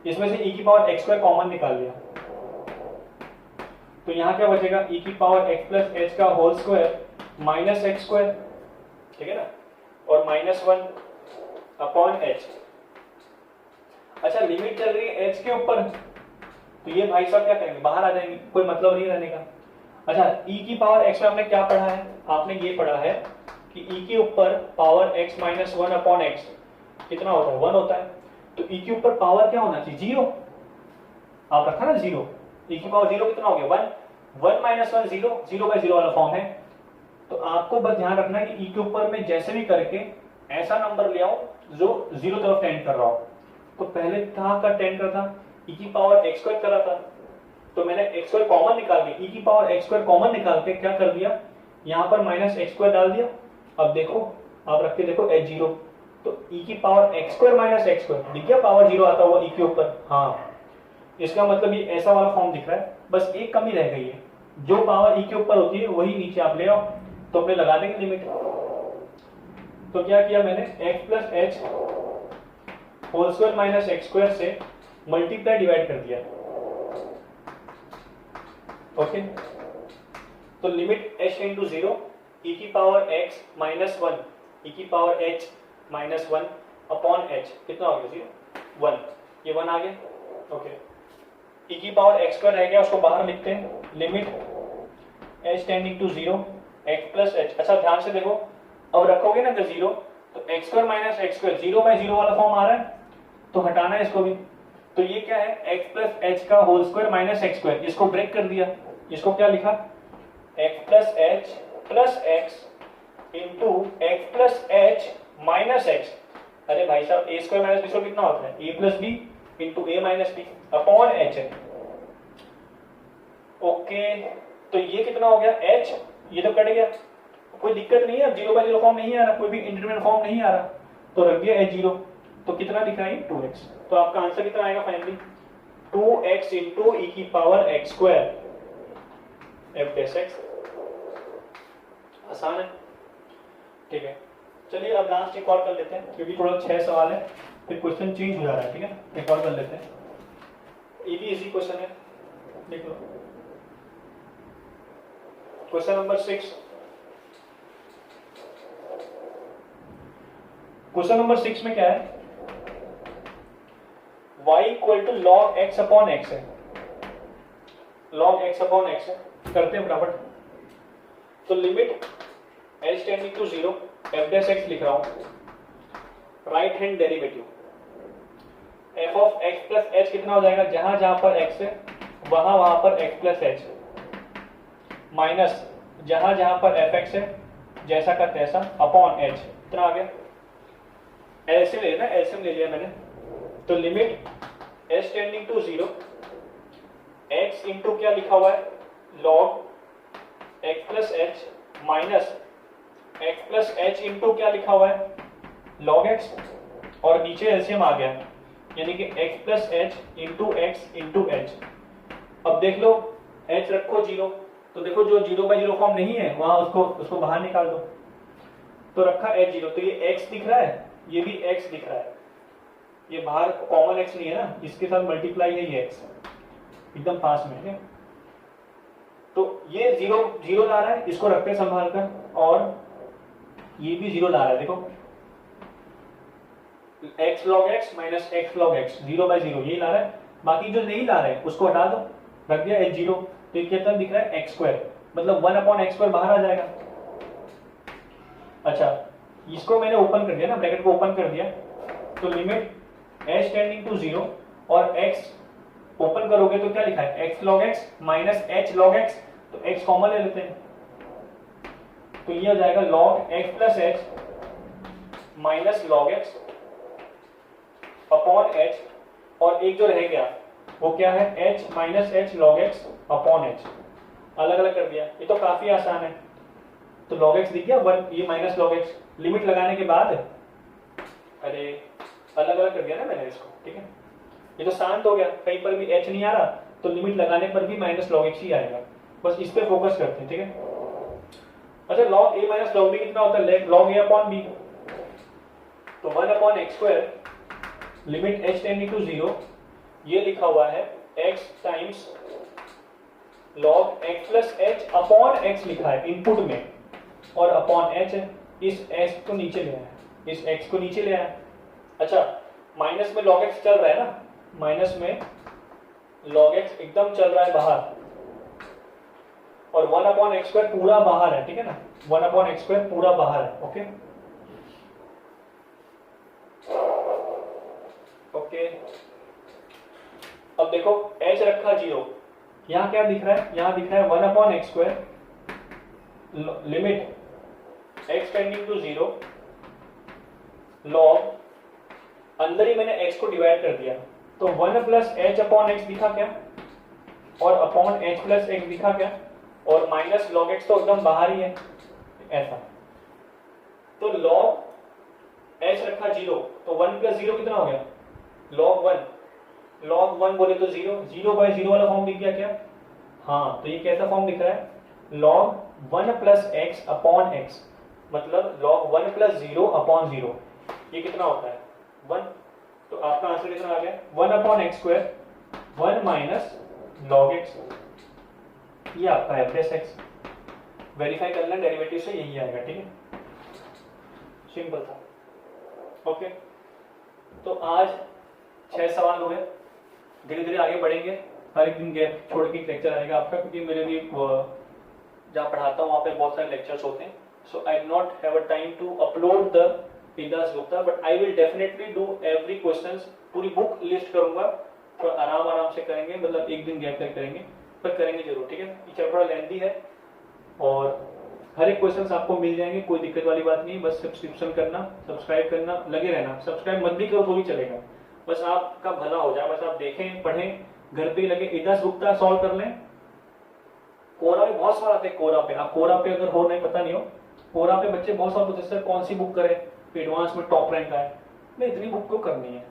इसमें से e की पावर x स्क्वायर कॉमन निकाल लिया, तो यहाँ क्या बचेगा e की पावर x प्लस h का whole square minus x square, ठीक है ना, और -1 अपॉन h। अच्छा लिमिट चल रही है h के ऊपर, तो ये भाई साहब क्या करेंगे, बाहर आ जाएंगे, कोई मतलब नहीं रहने का। अच्छा e की पावर x में आपने क्या पढ़ा है, आपने ये पढ़ा है कि e के ऊपर power x minus 1 upon x कितना होता है 1 होता है, तो e के ऊपर पावर क्या होना चाहिए 0, आप रखा ना 0, e की पावर 0 कितना हो गया 1 माइनस 1 0, 0/0 वाला फॉर्म है। तो आपको बस ध्यान रखना है कि e के ऊपर में जैसे भी करके ऐसा नंबर ले आओ जो 0 तरफ टेंड कर रहा हो। तो पहले कहाँ का टेंड कर था, e की पावर x स्क्वायर कर रहा था, तो मैंने x स्क्वायर कॉमन निकाल के e की पावर x स्क्वायर कॉमन निकाल के क्या कर दिया, यहाँ पर माइनस x स्क्वायर डाल दिया। अब देखो आप रख के देखो h0, तो e की power x square minus x square दिख गया, पावर 0 आता हुआ e के ऊपर, हाँ इसका मतलब ये ऐसा वाला फॉर्म दिख रहा है। बस एक कमी रह गई है, जो पावर e के ऊपर होती है वही नीचे आप ले आओ, तो अपने लगा देंगे लिमिट। तो क्या किया मैंने x plus h whole square minus x square से मल्टीप्लाई डिवाइड कर दिया, ओके। तो लिमिट h इंटू 0 e की पावर x माइनस 1 e की power h minus 1 upon h कितना हो गया 0 1, ये 1 आ गया, ओके। e की पावर x स्क्वायर रह गया, उसको बाहर लिखते हैं, limit h tending to 0 x plus h। अच्छा ध्यान से देखो, अब रखोगे ना 0, तो x square minus x square 0/0 वाला फॉर्म आ रहा है, तो हटाना है इसको भी। तो ये क्या है x प्लस h का whole square minus x square, इसको ब्रेक कर दिया, इसको क्या लिखा x plus h plus x into x plus h minus x। अरे भाई साहब a square minus b square कितना होता है a plus b into a minus b upon h है, ओके। तो ये कितना हो गया h, ये तो कट गया, कोई दिक्कत नहीं है, 0/0 फॉर्म नहीं आ रहा, कोई भी इंटरमीडिएट फॉर्म नहीं आ रहा, तो रख दिया h0, तो कितना दिख रहा है 2x। तो आपका आंसर कितना आएगा फाइनली 2x इंटू ई की power x square f dash x। आसान है, ठीक है। चलिए अब लास्ट एक और कर लेते हैं, क्योंकि थोड़ा 6 सवाल है, फिर क्वेश्चन चेंज हो जा रहा है, ठीक है। एक और कर लेते हैं, ये भी इजी क्वेश्चन है, देख लो। क्वेश्चन नंबर 6, क्वेश्चन नंबर 6 में क्या है, y equal to log x upon x है, log x अपॉन x है, करते हैं फटाफट। तो limit h tending to 0 f dash x लिख रहा हूं, right hand derivative f of x plus h कितना हो जाएगा, जहां जहां पर x है वहां वहां पर x प्लस h, माइनस जहां जहां पर fx है जैसा का तैसा अपॉन h, इतना आ गया। एलसीएम लेना, एलसीएम ले लिया मैंने, तो limit h tending to 0 x into क्या लिखा हुआ है log x plus h minus x plus h into क्या लिखा हुआ है log x, और नीचे एलसीएम आ गया, यानी कि x plus h into x into h। अब देख लो h रखो 0, तो देखो जो 0/0 फॉर्म नहीं है वहां उसको बाहर निकाल दो, तो रखा h0, तो ये x दिख रहा है, ये भी x दिख रहा है, ये बाहर कॉमन x नहीं है ना, इसके साथ मल्टीप्लाई है ये x एकदम पास में है, तो ये 0 ला रहा है, इसको रखते हैं संभाल कर, और ये भी 0 ला रहा है, देखो x log x minus x log x 0/0 ये ला रहा है, बाकी जो नहीं ला रहा है उसको हटा दो, रख दिया h0, तो ये कितना दिख रहा है x स्क्वायर, मतलब 1/x स्क्वायर बाहर आ जाएगा। अच्छा, इसको मैंने ओपन कर दिया ना, ब्रैकेट को ओपन कर दिया, तो लिमिट h टेंडिंग टू 0 और x ओपन करोगे तो क्या लिखा है x log x minus h log x, तो x कॉमन ले लेते हैं, तो ये हो जाएगा log x plus h minus log x upon h, और एक जो रह गया वो क्या है h minus h log x upon h, अलग अलग कर दिया, ये तो काफी आसान है। तो log x दिख गया 1, ये माइनस log x, लिमिट लगाने के बाद अरे अलग अलग कर दिया ना मैंने इसको, ठीक है। ये तो शांत हो गया, कहीं पर भी h नहीं आ रहा, तो लिमिट लगाने पर भी माइनस log x ही आएगा, बस इस पे फोकस करते हैं, ठीक है। अच्छा, log a minus log b कितना होता है, log a अपॉन b, तो 1/x square limit h tending to 0, ये लिखा हुआ है x times log x plus h upon x लिखा है इनपुट में, और अपॉन h है, इस x को नीचे ले आया, इस x को नीचे ले आया। अच्छा, माइनस में log x चल रहा है ना, माइनस में log x एकदम चल रहा है बाहर, और 1/x स्क्वायर पूरा बाहर है, ठीक है ना, 1/x स्क्वायर पूरा बाहर है, ओके ओके। अब देखो h रखा 0, यहाँ क्या दिख रहा है, यहाँ दिख रहा है 1/x square limit x tending to 0 log, अंदर ही मैंने x को डिवाइड कर दिया, तो 1 प्लस h अपॉन x दिखा क्या, और अपॉन h प्लस x दिखा क्या, और माइनस log x तो एकदम बाहर ही है ऐसा, तो log h रखा 0, तो 1 प्लस 0 कितना हो गया log 1 बोले तो 0/0 वाला फॉर्म दिख गया क्या, हाँ, तो ये कैसा फॉर्म दिख रहा है log 1 plus x upon x, मतलब log 1 प्लस 0 अपॉन 0, ये कितना होता है 1, तो आपका आंसर कितना आ गया 1/x square 1 minus log x, ये आपका है प्लस x, वेरीफाई करना डेरिवेटिव से यही आएगा, ठीक है, सिंपल था, ओके। तो आज 6 सवाल हुए, धीरे धीरे आगे बढ़ेंगे, हर एक दिन गैप छोड़ के लेक्चर आएगा आपका, क्योंकि मेरे भी जहाँ पढ़ाता हूँ वहाँ पे बहुत सारे लेक्चर्स होते हैं, so I not have a time to upload the इदास Gupta, but I will definitely do every questions, पूरी बुक लिस्ट करूंगा, थोड़ा आराम से करेंगे, मतलब एक दिन गैप कर करेंगे, पर करेंगे जरूर, ठीक है। ये थोड़ा लेंथी है, और हर एक क्वेश्चन आपको मिल जाएंगे, कोई दिक्कत वाली बात नहीं, बस सब्सक्रिप्शन करना, सब्सक्राइब करना, लगे रहना, सब्सक्राइब मत भी करो तो भी चलेगा, बस आपका भला हो जाए, बस आप देखें, पढ़ें, घर पे लगे इदास गुप्ता सॉल्व कर लें, कोरा में बहुत सवाल आते हैं, कोरा पे आप कोरा पे अगर हो नहीं पता नहीं हो, कोरा पे बच्चे बहुत सवाल पूछते सर कौन सी बुक करें, एडवांस में टॉप रैंक आए। नहीं इतनी बुक क्यों करनी है,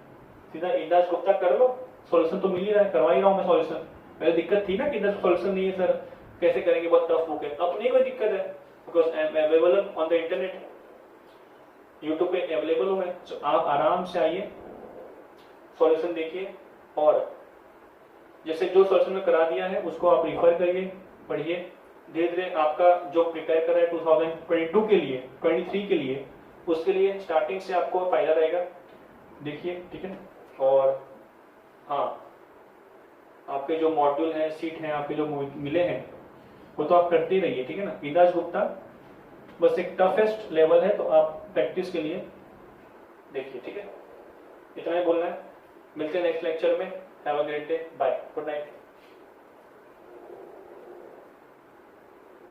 सीधा इंदास गुप्ता कर लो, सॉल्यूशन तो मिल ही रहा है, करवा ही रहा हूँ मैं सॉल्यूशन। मेरी दिक्कत थी ना कि इंदास सॉल्यूशन नहीं है सर कैसे करेंगे, बहुत टफ बुक है, अब नहीं कोई दिक्कत है, because I am available on the internet, YouTube पे अवेलेबल हूँ मैं। तो आप आराम से आइए, सॉल्यूशन देखिए, और जैसे जो सॉल्यूशन में करा दिया है उसको आप रिफर करिए, पढ़िए, धीरे धीरे आपका जो प्रिपेयर कर रहा है 2022 के लिए, 23 के लिए, उसके लिए स्टार्टिंग से आपको फायदा रहेगा, देखिए, ठीक है। और हाँ, आपके जो मॉड्यूल हैं, सीट हैं, आपके जो मिले हैं वो तो आप करते ही रहिए, ठीक है ना। इंदास गुप्ता बस एक टफेस्ट लेवल है, तो आप प्रैक्टिस के लिए देखिए, ठीक है। इतना ही बोलना है, मिलते हैं नेक्स्ट लेक्चर में। Have a great day, bye, good night.